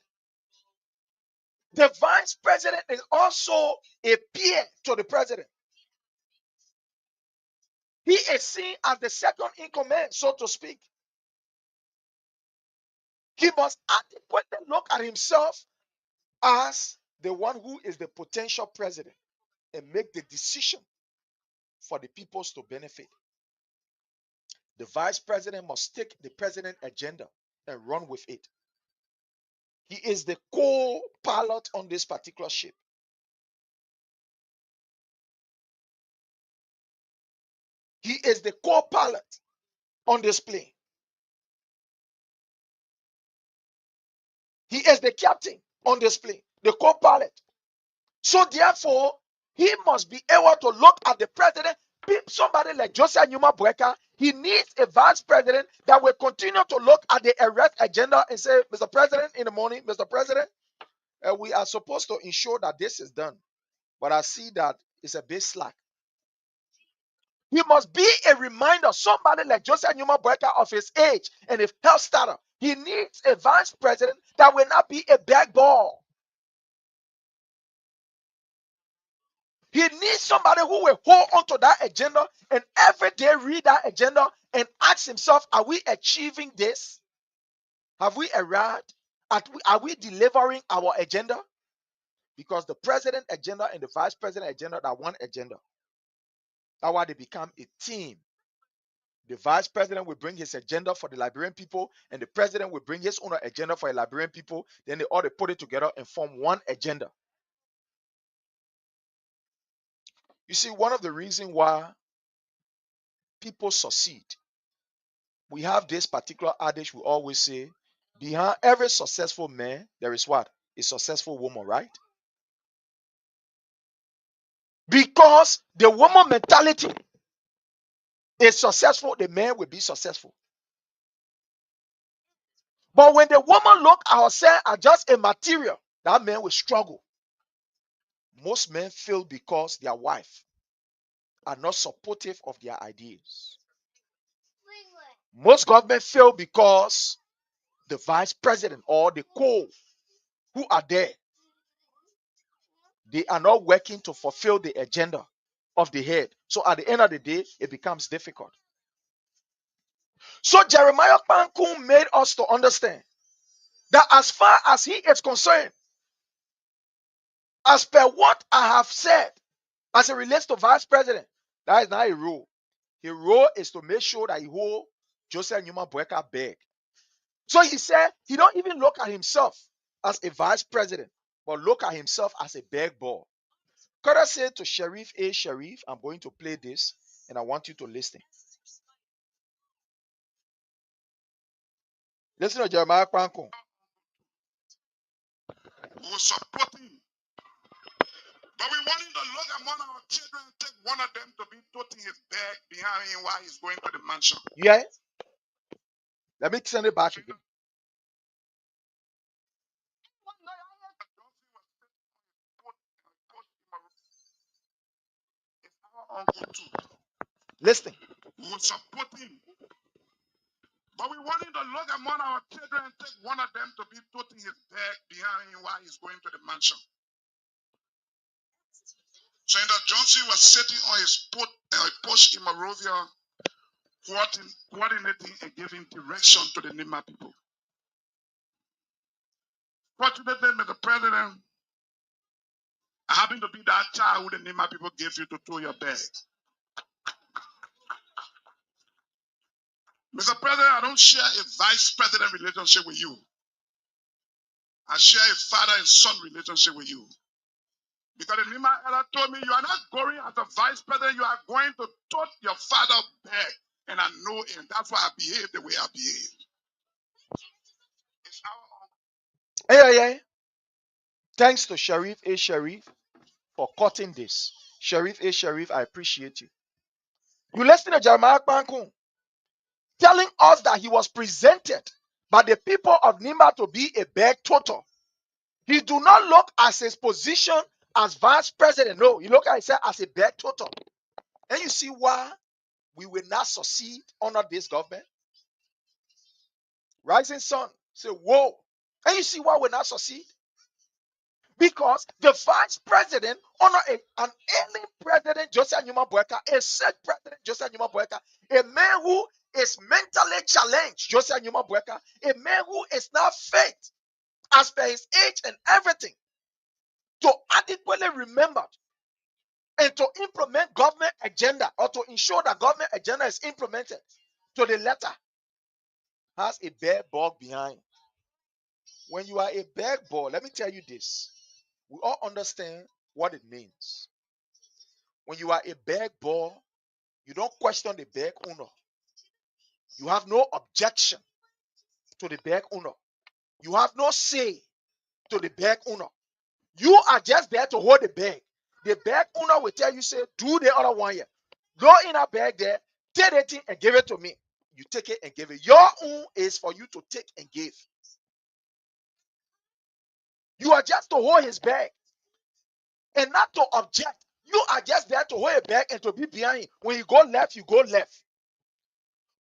The vice president is also a peer to the president. He is seen as the second in command, so to speak. He must adequately look at himself as the one who is the potential president and make the decision for the peoples to benefit. The vice president must take the president's agenda and run with it. He is the co-pilot on this particular ship. He is the co-pilot on this plane. He is the captain on this plane, the co-pilot. So therefore, he must be able to look at the president. Somebody like Joseph Numa Boeka, he needs a vice president that will continue to look at the arrest agenda and say, Mr. President, in the morning, Mr. President, And we are supposed to ensure that this is done. But I see that it's a bit slack. He must be a reminder, somebody like Joseph Newman Breaker of his age and a health starter. He needs a vice president that will not be a bag ball. He needs somebody who will hold on to that agenda and every day read that agenda and ask himself, are we achieving this? Have we arrived? Are we delivering our agenda? Because the president agenda and the vice president agenda are one agenda. That's why they become a team. The vice president will bring his agenda for the Liberian people, and the president will bring his own agenda for the Liberian people. Then they all put it together and form one agenda. You see, one of the reasons why people succeed, we have this particular adage we always say, behind every successful man, there is what? A successful woman, right? Because the woman mentality is successful, the man will be successful. But when the woman look at herself as just a material, that man will struggle. Most men fail because their wife are not supportive of their ideas. Most government fail because the vice president or the co who are there, they are not working to fulfill the agenda of the head. So at the end of the day, it becomes difficult. So Jeremiah Pankun made us to understand that as far as he is concerned, as per what I have said, as it relates to vice president, that is not a rule. His role is to make sure that he hold Joseph Newman Breaker back. So he said he don't even look at himself as a vice president, but look at himself as a bag ball. Carter said to Sheriff A. Sheriff, I'm going to play this and I want you to listen. Listen to Jeremiah Pankun. We will support him. But we want him to look among our children and take one of them to be toting his bag behind him while he's going to the mansion. Yeah? Let me send it back again. It's our uncle too. Listen. We will support him. But we want him to look among our children and take one of them to be toting his bag behind him while he's going to the mansion. Senator Johnson was sitting on his post in Monrovia, coordinating and giving direction to the Nima people. Fortunately, Mr. President, I happen to be that child who the Nima people gave you to tow your bag. Mr. President, I don't share a vice president relationship with you. I share a father and son relationship with you. Because the Nima elder told me you are not going as a vice president, you are going to tote your father back. And I know it, and that's why I behave the way I behave. It's our Hey. Thanks to Sheriff A. Sheriff for cutting this. Sheriff A. Sheriff, I appreciate you. You listen to Jeremiah Pankun telling us that he was presented by the people of Nima to be a bag total. He do not look at his position as vice president. No, he look at himself as a bag total. And you see why we will not succeed under this government? Rising Sun say, whoa. And you see why we will not succeed? Because the vice president under an ailing president, Joseph Newman Breaker, a said president, Joseph Newman Breaker, a man who is mentally challenged, Joseph Newman Breaker, a man who is not fit as per his age and everything, to adequately remember and to implement government agenda or to ensure that government agenda is implemented to the letter, has a bare bug behind. When you are a bag ball, let me tell you this. We all understand what it means. When you are a bag ball, you don't question the bag owner. You have no objection to the bag owner. You have no say to the bag owner. You are just there to hold the bag. The bag owner will tell you, say, do the other one here. Go in a bag there, take the thing and give it to me. You take it and give it. Your own is for you to take and give. You are just to hold his bag and not to object. You are just there to hold a bag and to be behind him. When you go left, you go left.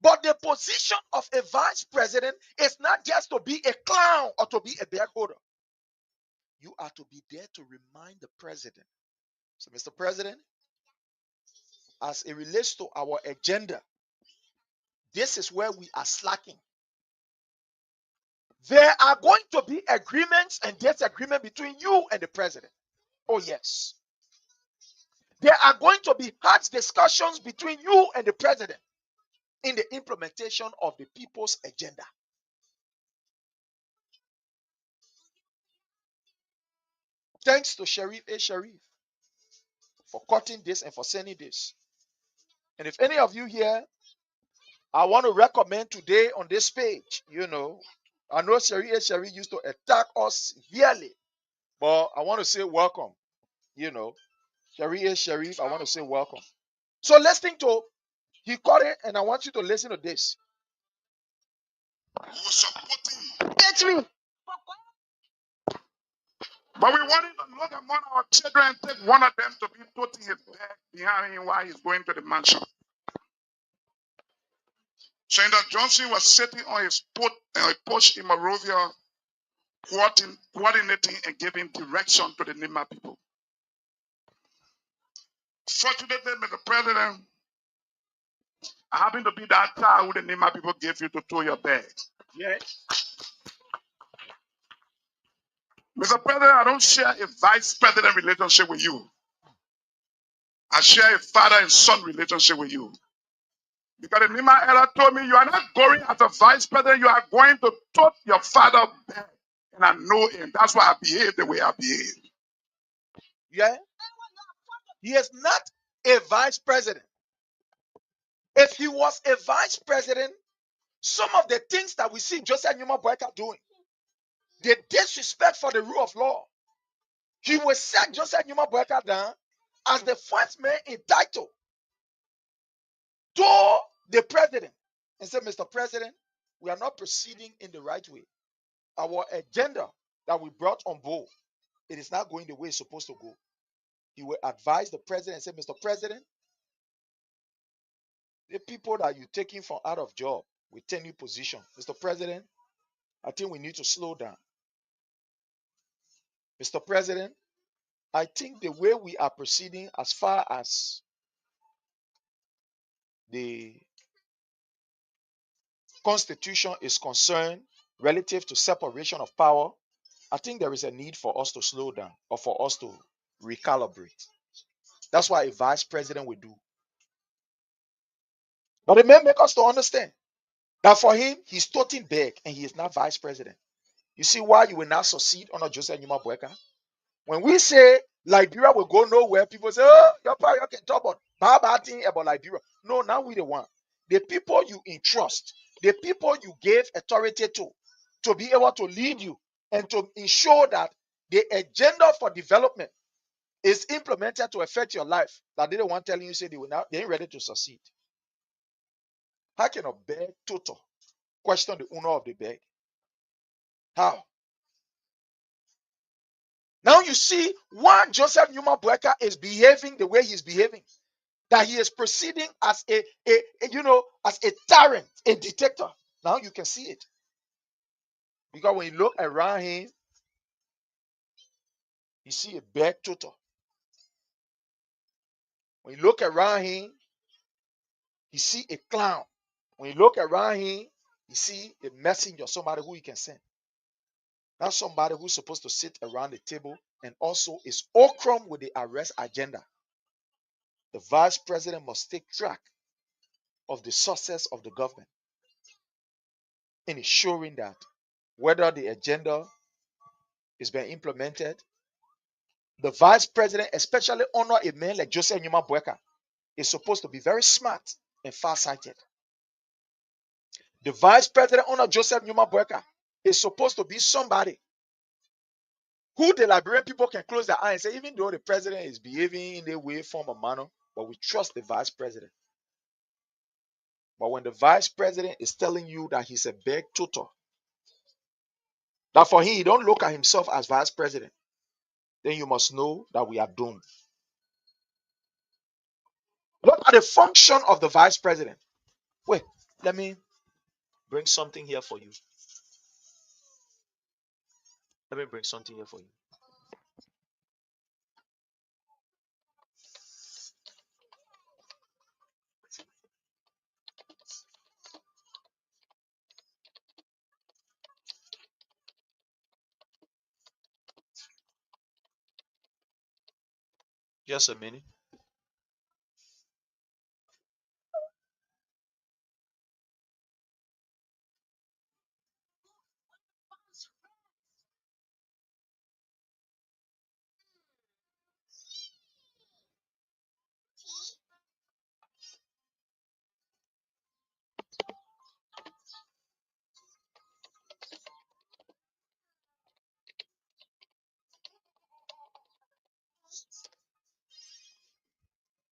But the position of a vice president is not just to be a clown or to be a bag holder. You are to be there to remind the president. So, Mr. President, as it relates to our agenda, this is where we are slacking. There are going to be agreements and disagreements between you and the president. Oh, yes. There are going to be hard discussions between you and the president in the implementation of the people's agenda. Thanks to Sharif A. Sharif for cutting this and for sending this. And if any of you here, I want to recommend today on this page, I know Sharif A. Sharif used to attack us severely, but I want to say welcome. Sharif A. Sharif, I want to say welcome. So listening to, he caught it, and I want you to listen to this. We were supporting. Get me. But we wanted to load among our children and take one of them to be putting his bag behind him while he's going to the mansion. Senator Johnson was sitting on his porch in Monrovia, coordinating and giving direction to the Nima people. Fortunately, Mr. President, I happen to be that child who the Nima people gave you to tow your bag. Yes. Mr. President, I don't share a vice president relationship with you. I share a father and son relationship with you. Because the Nima elder told me you are not going as a vice president, you are going to tote your father back. And I know him. That's why I behave the way I behave. Yeah. He is not a vice president. If he was a vice president, some of the things that we see Joseph Numa Boyka doing, the disrespect for the rule of law, he will set Joseph Numa Boyka down as the first man in title to the president and say, Mr. President, we are not proceeding in the right way. Our agenda that we brought on board, it is not going the way it's supposed to go. He will advise the president and say, Mr. President, the people that you're taking from out of job with 10 new position, Mr. President, I think we need to slow down. Mr. President, I think the way we are proceeding as far as the Constitution is concerned relative to separation of power, I think there is a need for us to slow down or for us to recalibrate. That's what a vice president will do. But it may make us to understand that for him, he's toting back and he is not vice president. You see why you will not succeed under Joseph Numa Boyka? When we say Liberia will go nowhere, people say, oh, your power can talk about bad thing about Liberia. No, now we the one. The people you entrust, the people you gave authority to be able to lead you and to ensure that the agenda for development is implemented to affect your life, that they don't want telling you say they ain't ready to succeed. How can a bag total question the owner of the bag? How? Now you see why Joseph Numa Boyka is behaving the way he's behaving. That he is proceeding as as a tyrant, a dictator. Now you can see it. Because when you look around him, you see a bad total. When you look around him, you see a clown. When you look around him, you see a messenger, somebody who he can send. Not somebody who's supposed to sit around the table and also is okrum with the arrest agenda. The vice president must take track of the success of the government in ensuring that whether the agenda is being implemented, the vice president, especially honor a man like Joseph Numa Boyka, is supposed to be very smart and far-sighted. The vice president honor Joseph Numa Boyka is supposed to be somebody who the Liberian people can close their eyes and say, even though the president is behaving in a way, form, or manner, but we trust the vice president. But when the vice president is telling you that he's a big tutor, That for him, he don't look at himself as vice president. Then you must know that we are doomed. Look at the function of the vice president. Wait, let me bring something here for you. Let me bring something here for you. Just a minute.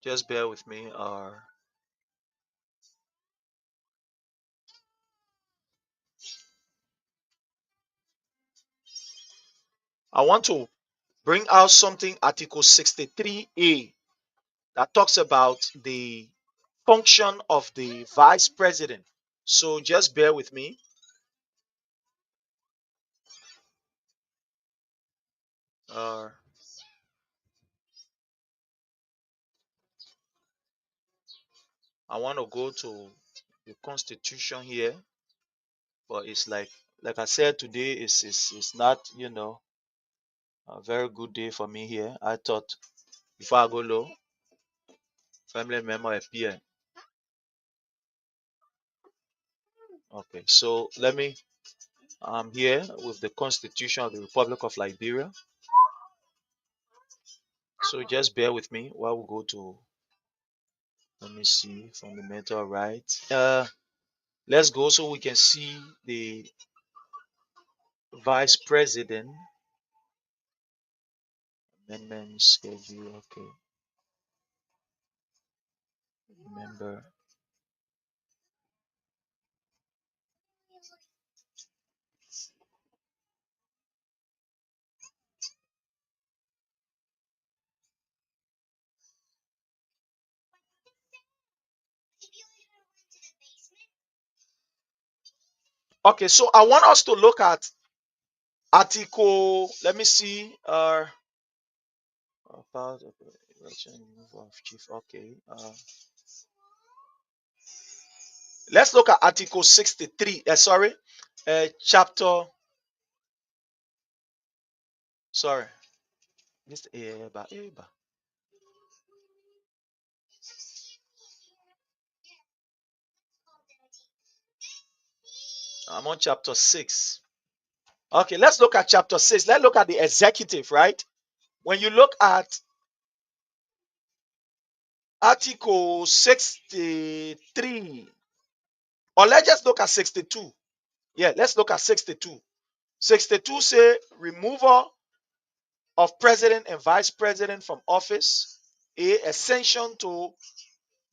Just bear with me. I want to bring out something, Article 63A, that talks about the function of the vice president. So just bear with me. I want to go to the Constitution here, but it's like I said, today is not, a very good day for me here. I thought before I go low, family member appear. Okay, so I'm here with the Constitution of the Republic of Liberia. So just bear with me while we go to, let me see, fundamental rights. Let's go so we can see the vice president amendment schedule. Okay, remember. Okay, so I want us to look at Article, let me see, about the election removal of chief. Okay, let's look at Article 63. Chapter. Sorry, this I'm on chapter 6. Okay, let's look at chapter 6. Let's look at the executive, right? When you look at Article 63, or let's just look at 62. Yeah, let's look at 62. 62 say removal of president and vice president from office, ascension to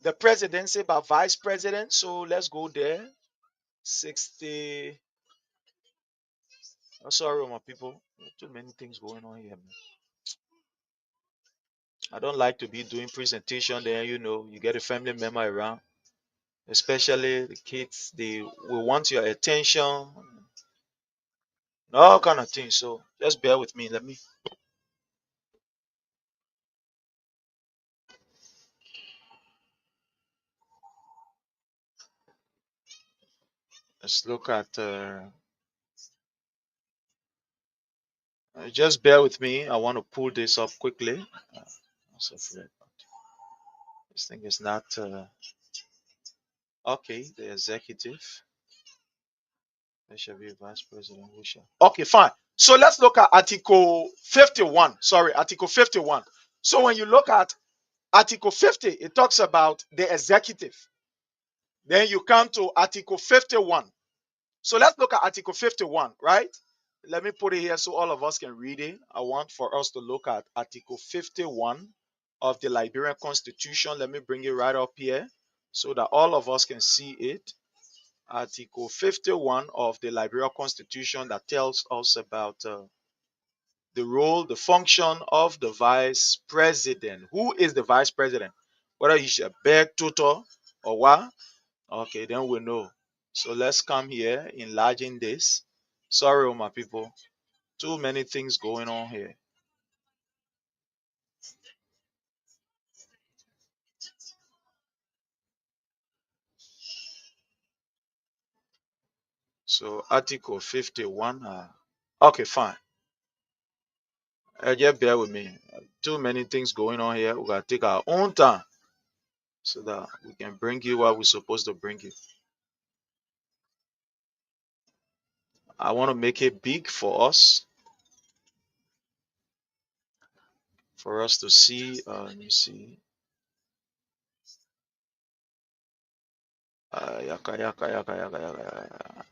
the presidency by vice president. So let's go there. 60. I'm sorry, my people. Too many things going on here, man. I don't like to be doing presentation there. You get a family member around, especially the kids. They will want your attention, all kind of things. So just bear with me. Let's look at. Just bear with me. I want to pull this up quickly. This thing is not okay. The executive. There shall be a vice president. Okay, fine. So let's look at Article 51. Sorry, Article 51. So when you look at Article 50, it talks about the executive. Then you come to Article 51. So let's look at Article 51, right? Let me put it here so all of us can read it. I want for us to look at Article 51 of the Liberian Constitution. Let me bring it right up here so that all of us can see it. Article 51 of the Liberia Constitution that tells us about the role, the function of the vice president. Who is the vice president? Whether he's a beg tutor or what? Okay, then we know. So let's come here, enlarging this. Sorry, my people. Too many things going on here. So Article 51. Okay, fine. Just bear with me. Too many things going on here. We gotta take our own time so that we can bring you what we're supposed to bring you. I want to make it big for us to see. Let me see. Yaka, yaka, yaka, yaka, yaka.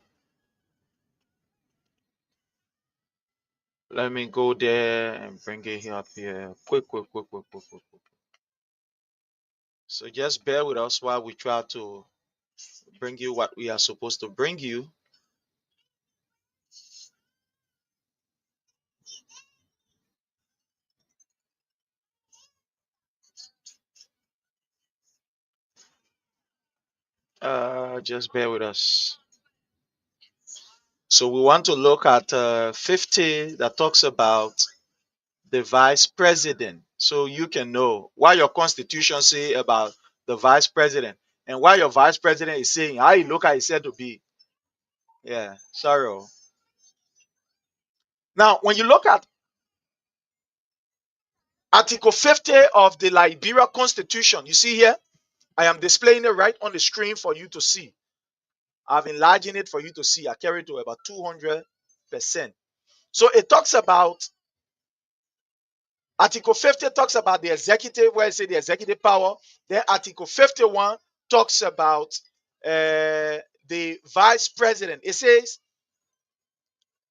Let me go there and bring it up here. Quick. So just bear with us while we try to bring you what we are supposed to bring you. Just bear with us. So we want to look at 50 that talks about the vice president. So you can know what your constitution say about the vice president and what your vice president is saying, how he look at himself to be. Yeah, sorry. Now, when you look at Article 50 of the Liberia Constitution, you see here, I am displaying it right on the screen for you to see. I've enlarged it for you to see. I carry it to about 200%. So it talks about, Article 50 talks about the executive, where it says the executive power. Then Article 51 talks about the vice president. It says,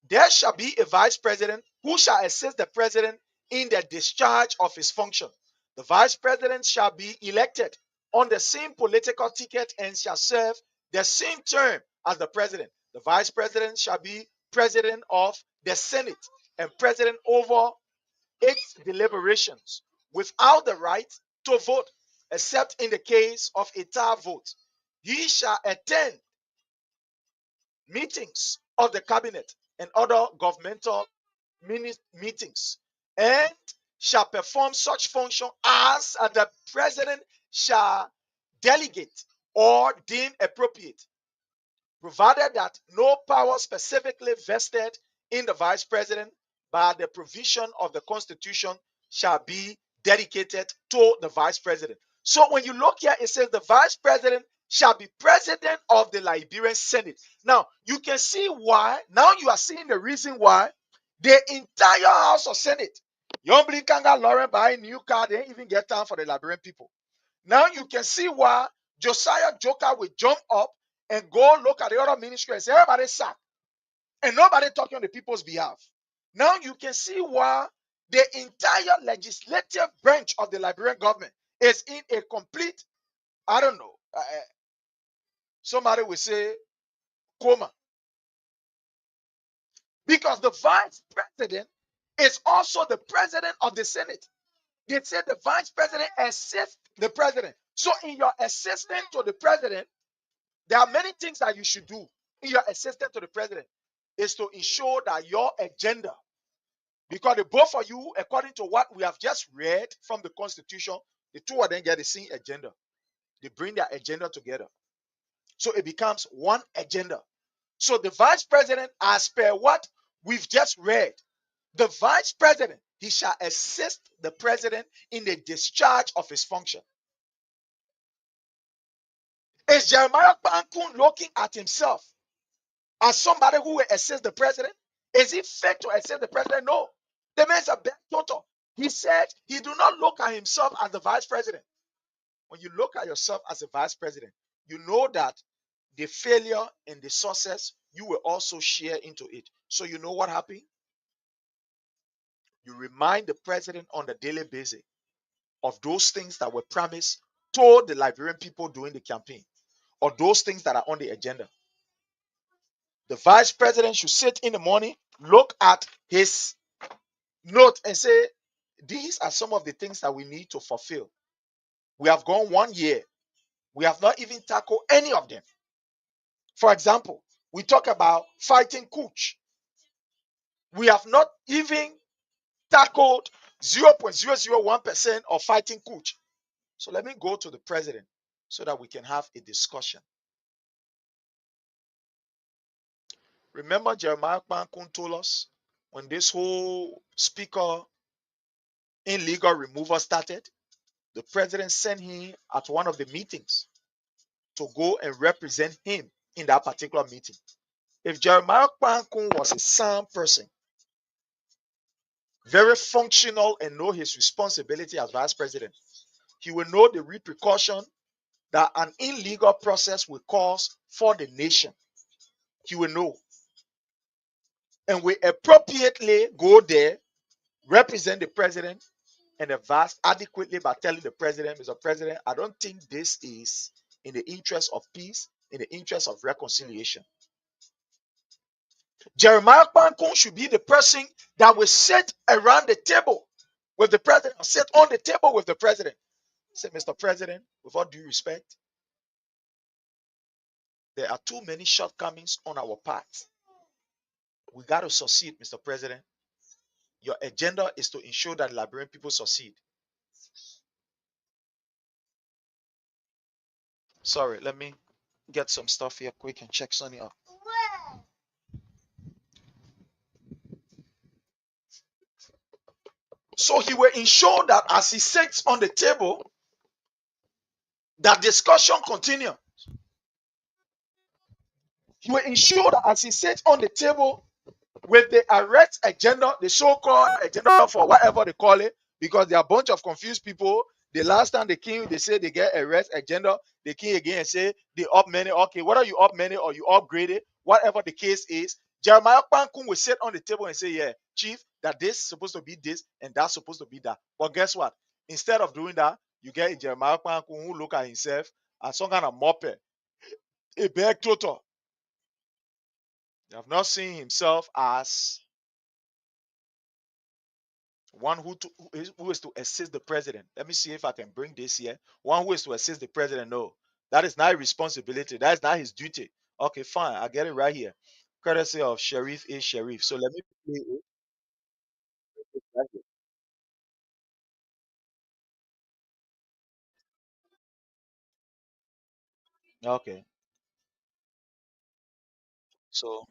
there shall be a vice president who shall assist the president in the discharge of his function. The vice president shall be elected on the same political ticket and shall serve the same term as the president. The vice president shall be president of the Senate and president over its deliberations without the right to vote, except in the case of a tie vote. He shall attend meetings of the cabinet and other governmental meetings and shall perform such function as the president shall delegate or deem appropriate, provided that no power specifically vested in the vice president by the provision of the Constitution shall be dedicated to the vice president. So when you look here, it says the vice president shall be president of the Liberian Senate. Now, you can see why. Now you are seeing the reason why the entire House of Senate, Yombli Kanga Lauren buy a new car, they didn't even get time for the Liberian people. Now you can see why Josiah Joker will jump up and go look at the other ministry and say, everybody sack. And nobody talking on the people's behalf. Now you can see why the entire legislative branch of the Liberian government is in a complete, I don't know, somebody will say coma. Because the vice president is also the president of the Senate. They said the vice president assists the president. So in your assistant to the president, there are many things that you should do in your assistant to the president is to ensure that your agenda, because the both of you, according to what we have just read from the Constitution, the two of them get the same agenda. They bring their agenda together. So it becomes one agenda. So the vice president, as per what we've just read, the vice president, he shall assist the president in the discharge of his function. Is Jeremiah Bankun looking at himself as somebody who will assist the president? Is he fit to assist the president? No. The man's a bad total. He said he do not look at himself as the vice president. When you look at yourself as a vice president, you know that the failure and the success, you will also share into it. So you know what happened? You remind the president on a daily basis of those things that were promised to the Liberian people during the campaign, or those things that are on the agenda. The vice president should sit in the morning, look at his note and say, these are some of the things that we need to fulfill. We have gone 1 year. We have not even tackled any of them. For example, we talk about fighting Kuch. We have not even tackled 0.001% of fighting Kuch. So let me go to the president so that we can have a discussion. Remember Jeremiah Kpankun told us when this whole speaker illegal removal started, the president sent him at one of the meetings to go and represent him in that particular meeting. If Jeremiah Kpankun was a sound person, very functional and know his responsibility as vice president, he will know the repercussion that an illegal process will cause for the nation. He will know. And we appropriately go there, represent the president and advise adequately by telling the president, Mr. President, I don't think this is in the interest of peace, in the interest of reconciliation. Jeremiah Kpankun should be the person that will sit around the table with the president, sit on the table with the president. Say, Mr. President, with all due respect, there are too many shortcomings on our part. We got to succeed, Mr. President. Your agenda is to ensure that Liberian people succeed. Sorry, let me get some stuff here quick and check Sonny up. So he will ensure that as he sits on the table, that discussion continue. He will ensure that as he sits on the table with the arrest agenda, the so-called agenda for whatever they call it, because there are a bunch of confused people. The last time they came, they said they get arrest agenda. They came again and say they up many. Okay, whether you up many or you upgrade it, whatever the case is, Jeremiah Kpankun will sit on the table and say, yeah, chief, that this is supposed to be this and that's supposed to be that. But guess what? Instead of doing that, you get a Jeremiah Kpankun who look at himself as some kind of moped, a bag total. They have not seen himself as one who is to assist the president. Let me see if I can bring this here. One who is to assist the president. No, that is not his responsibility. That is not his duty. Okay, fine. I get it right here. Courtesy of Sheriff A. Sheriff. So let me play it right here. Okay. So,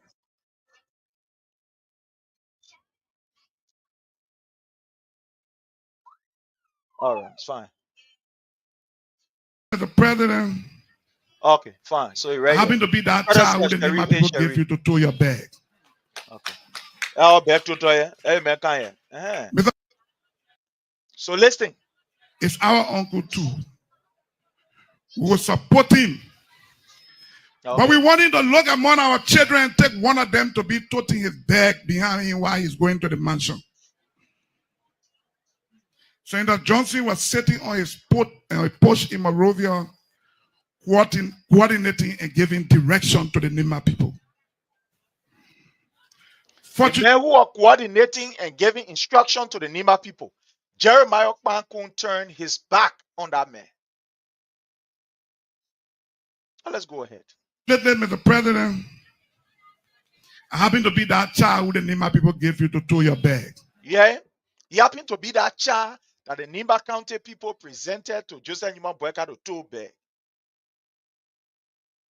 all right. It's fine. The president, Okay, fine. So I right here. happen to be that Courtesy child who of the name Sheriff of A. people give Sheriff. you to tow your bag. Okay. I'll back to Toya. Hey, man, can you? Mr. So listen. It's our uncle too. We will support him. But we Okay. want him to look among our children and take one of them to be toting his bag behind him while he's going to the mansion. Senator Johnson was sitting on his porch in Monrovia, coordinating and giving direction to the Nima people. The men who are coordinating and giving instruction to the Nima people, Jeremiah Kpankun turned his back on that man. Now let's go ahead. Mr. President, I happen to be that child who the Nima people gave you to tow your bag. Yeah, he happened to be that child that the Nimba County people presented to Joseph Nima Boyka to tow bag.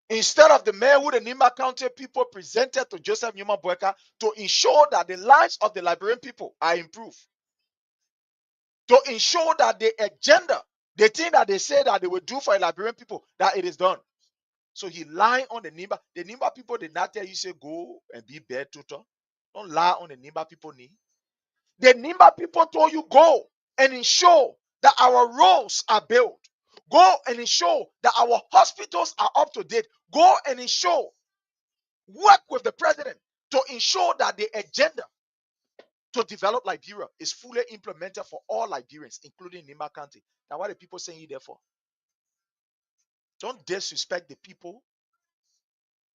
Instead of the man who the Nimba County people presented to Joseph Nima Boyka to ensure that the lives of the Liberian people are improved, to ensure that the agenda, the thing that they say that they will do for the Liberian people, that it is done. So he lied on the Nimba. The Nimba people did not tell you, say, go and be bad tutor. Don't lie on the Nimba people knee. The Nimba people told you, go and ensure that our roads are built. Go and ensure that our hospitals are up to date. Go and ensure, work with the president to ensure that the agenda to develop Liberia is fully implemented for all Liberians, including Nimba County. Now, what are the people saying you there for? Don't disrespect the people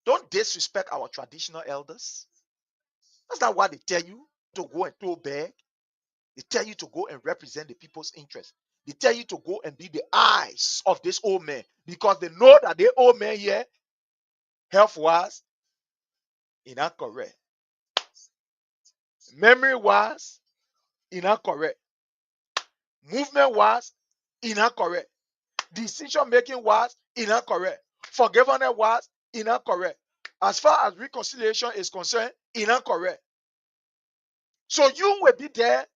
Don't disrespect our traditional elders. That's not what they tell you to go and throw back. They tell you to go and represent the people's interest. They tell you to go and be the eyes of this old man because they know that the old man here, health wise, incorrect. Memory wise, incorrect. Movement wise, incorrect. Decision making wise, incorrect. Forgiveness wise, incorrect. As far as reconciliation is concerned, incorrect. So you will be there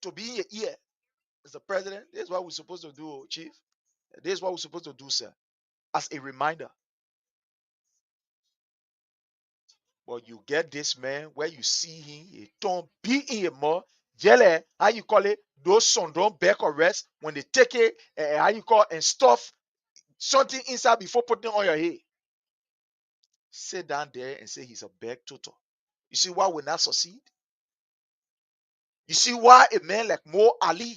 to be in your ear. As the president, this is what we're supposed to do, Chief. This is what we're supposed to do, sir. As a reminder. But you get this man where you see him, he don't be in him more. Jelly, how you call it? Those sons don't back or rest when they take it, how you call it, and stuff something inside before putting it on your head. Sit down there and say he's a beg tutor. You see why we not succeed? You see why a man like Mo Ali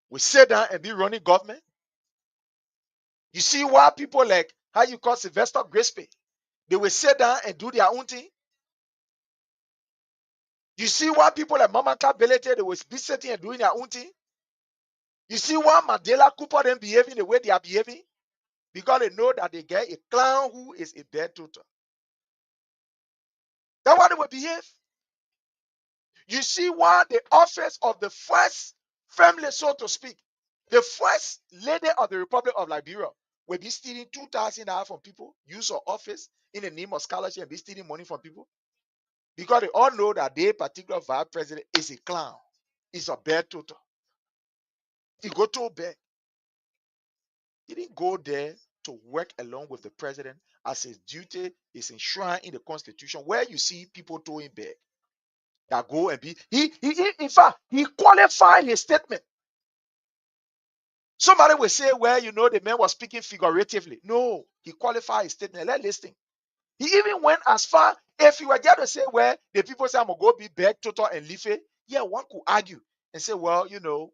will sit down and be running government? You see why people like how you call Sylvester Grispe, they will sit down and do their own thing? You see why people like Mama Kabelete, they will be sitting and doing their own thing? You see why Mandela Cooper them behaving the way they are behaving? Because they know that they get a clown who is a bad tutor. That's why they will behave. You see why the office of the first family, so to speak, the first lady of the Republic of Liberia will be stealing $2,000 from people, use her office in the name of scholarship and be stealing money from people. Because they all know that their particular vice president is a clown. He's a bad tutor. He go to bed. He didn't go there to work along with the president as his duty is enshrined in the Constitution, where you see people throwing back that go and be. In fact, he qualified his statement. Somebody will say, well, you know, the man was speaking figuratively. No, he qualified his statement. Let's listen. He even went as far, if you were there to say, well, the people say, I'm going to go be back, Toto, and leave it. Yeah, one could argue and say, well, you know,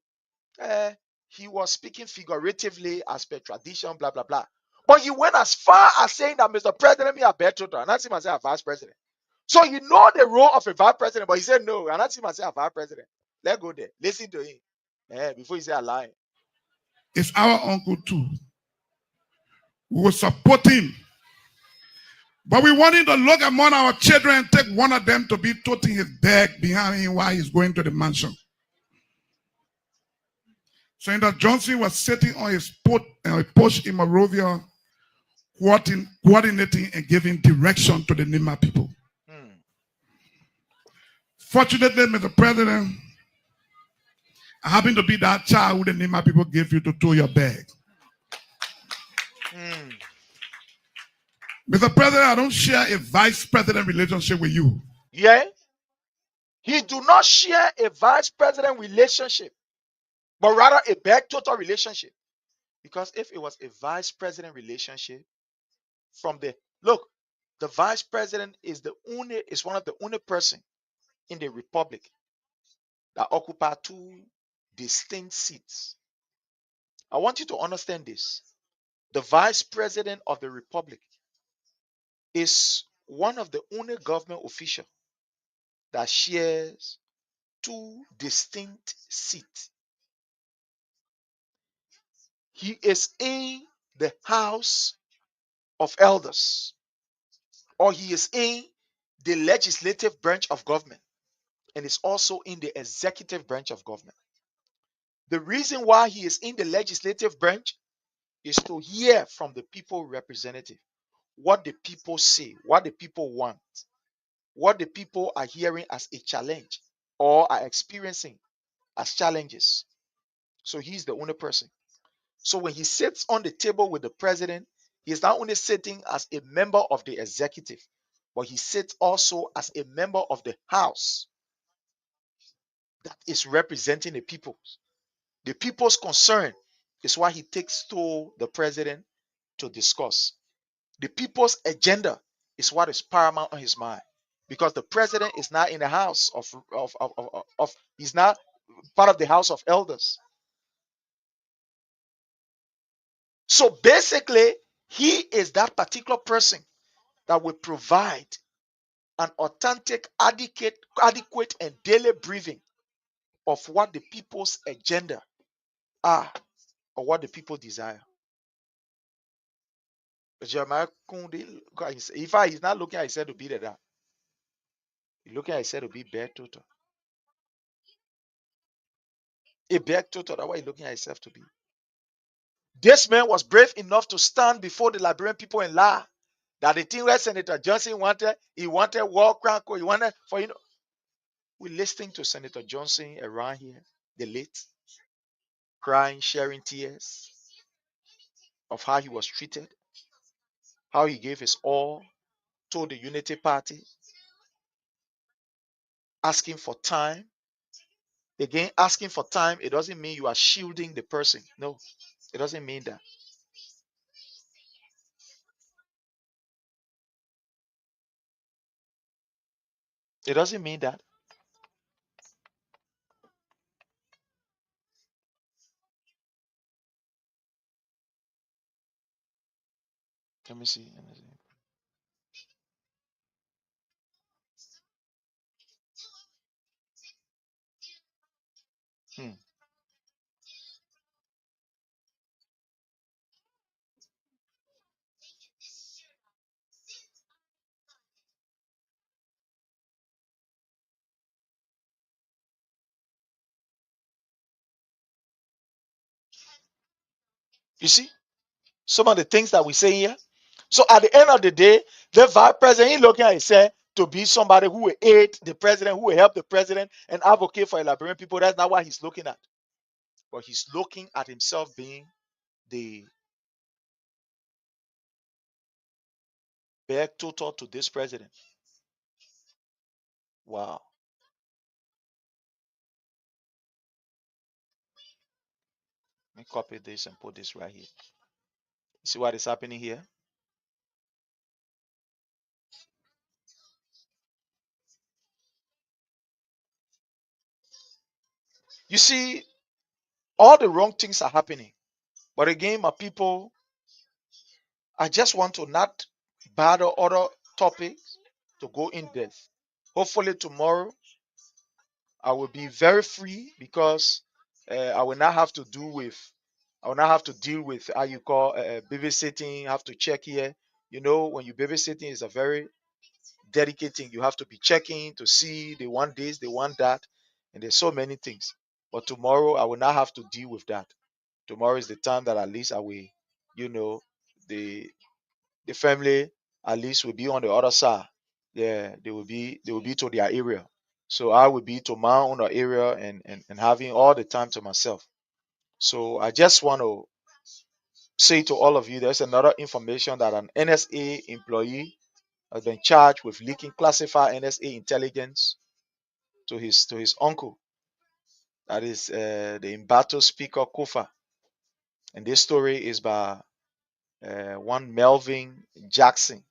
he was speaking figuratively as per tradition, blah, blah, blah. But he went as far as saying that Mr. President, me a better Toto, and that's him as a vice president. So you know the role of a vice president, but he said no, and that's him as a vice president. Let's go there. Listen to him before you say a lie. It's our uncle too. We will support him. But we want him to look among our children and take one of them to be toting his bag behind him while he's going to the mansion. Senator Johnson was sitting on his porch in Monrovia, coordinating and giving direction to the Nima people. Fortunately, Mr. President, I happen to be that child who the Nima people gave you to tow your bag. Mr. President, I don't share a vice president relationship with you. Yeah. He do not share a vice president relationship, but rather a back total relationship. Because if it was a vice president relationship, the vice president is one of the only person in the republic that occupy two distinct seats. I want you to understand this. The vice president of the republic is one of the only government official that shares two distinct seats. He is in the House of Elders, or he is in the legislative branch of government, and is also in the executive branch of government. The reason why he is in the legislative branch is to hear from the people representative what the people say, what the people want, what the people are hearing as a challenge or are experiencing as challenges. So he's the only person. So when he sits on the table with the president, he's not only sitting as a member of the executive, but he sits also as a member of the house that is representing the people. The people's concern is why he takes to the president to discuss. The people's agenda is what is paramount on his mind, because the president is not in the house he's not part of the House of Elders. So basically, he is that particular person that will provide an authentic, adequate and daily briefing of what the people's agenda are or what the people desire. Jeremiah Kundi, in fact, he's not looking at himself to be that. He's looking at himself to be bare total. A bare total, that's what he's looking at himself to be. This man was brave enough to stand before the Liberian people and lie that the thing where Senator Johnson wanted, he wanted war crank, he wanted for we're listening to Senator Johnson around here, the late, crying, sharing tears of how he was treated, how he gave his all to the Unity Party, asking for time. Again, asking for time, it doesn't mean you are shielding the person. No, it doesn't mean that. It doesn't mean that. Let me see. You see, some of the things that we say here. So at the end of the day, the vice president, he looking at himself to be somebody who will aid the president, who will help the president and advocate for Liberian people. That's not what he's looking at. But he's looking at himself being the bare total to this president. Wow. Let me copy this and put this right here. You see what is happening here? You see, all the wrong things are happening. But again, my people, I just want to not battle other topics to go in depth. Hopefully tomorrow I will be very free because I will not have to deal with how you call babysitting. Have to check here. You know, when you babysitting is a very delicate thing. You have to be checking to see they want this, they want that, and there's so many things. But tomorrow I will not have to deal with that. Tomorrow is the time that at least I will, the family at least will be on the other side. Yeah, they will be to their area. So I will be to my own area and having all the time to myself. So I just want to say to all of you, there's another information that an NSA employee has been charged with leaking classified NSA intelligence to his uncle. That is the Imbato Speaker Kofa. And this story is by one Melvin Jackson.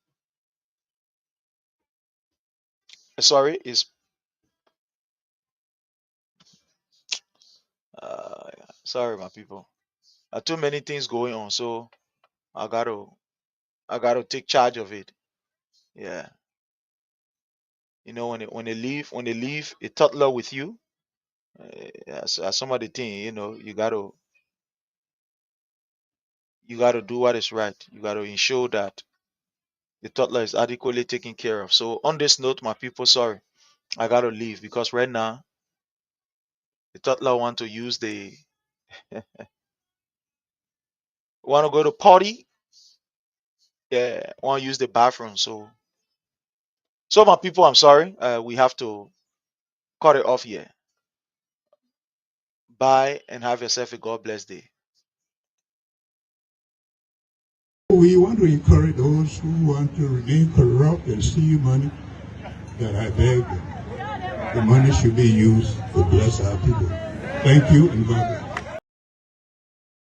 Sorry, is sorry, my people. Too many things going on, so I gotta take charge of it. Yeah, you know, when they leave a toddler with you, as some of the thing, you gotta do what is right. You gotta ensure that the toddler is adequately taken care of. So on this note, my people, sorry, I gotta leave because right now the toddler want to use the want to go to party. Yeah, want to use the bathroom. So my people, I'm sorry. We have to cut it off here. Bye and have yourself a God bless day. We want to encourage those who want to remain corrupt and steal money, that I beg them. The money should be used to bless our people. Thank you and God bless.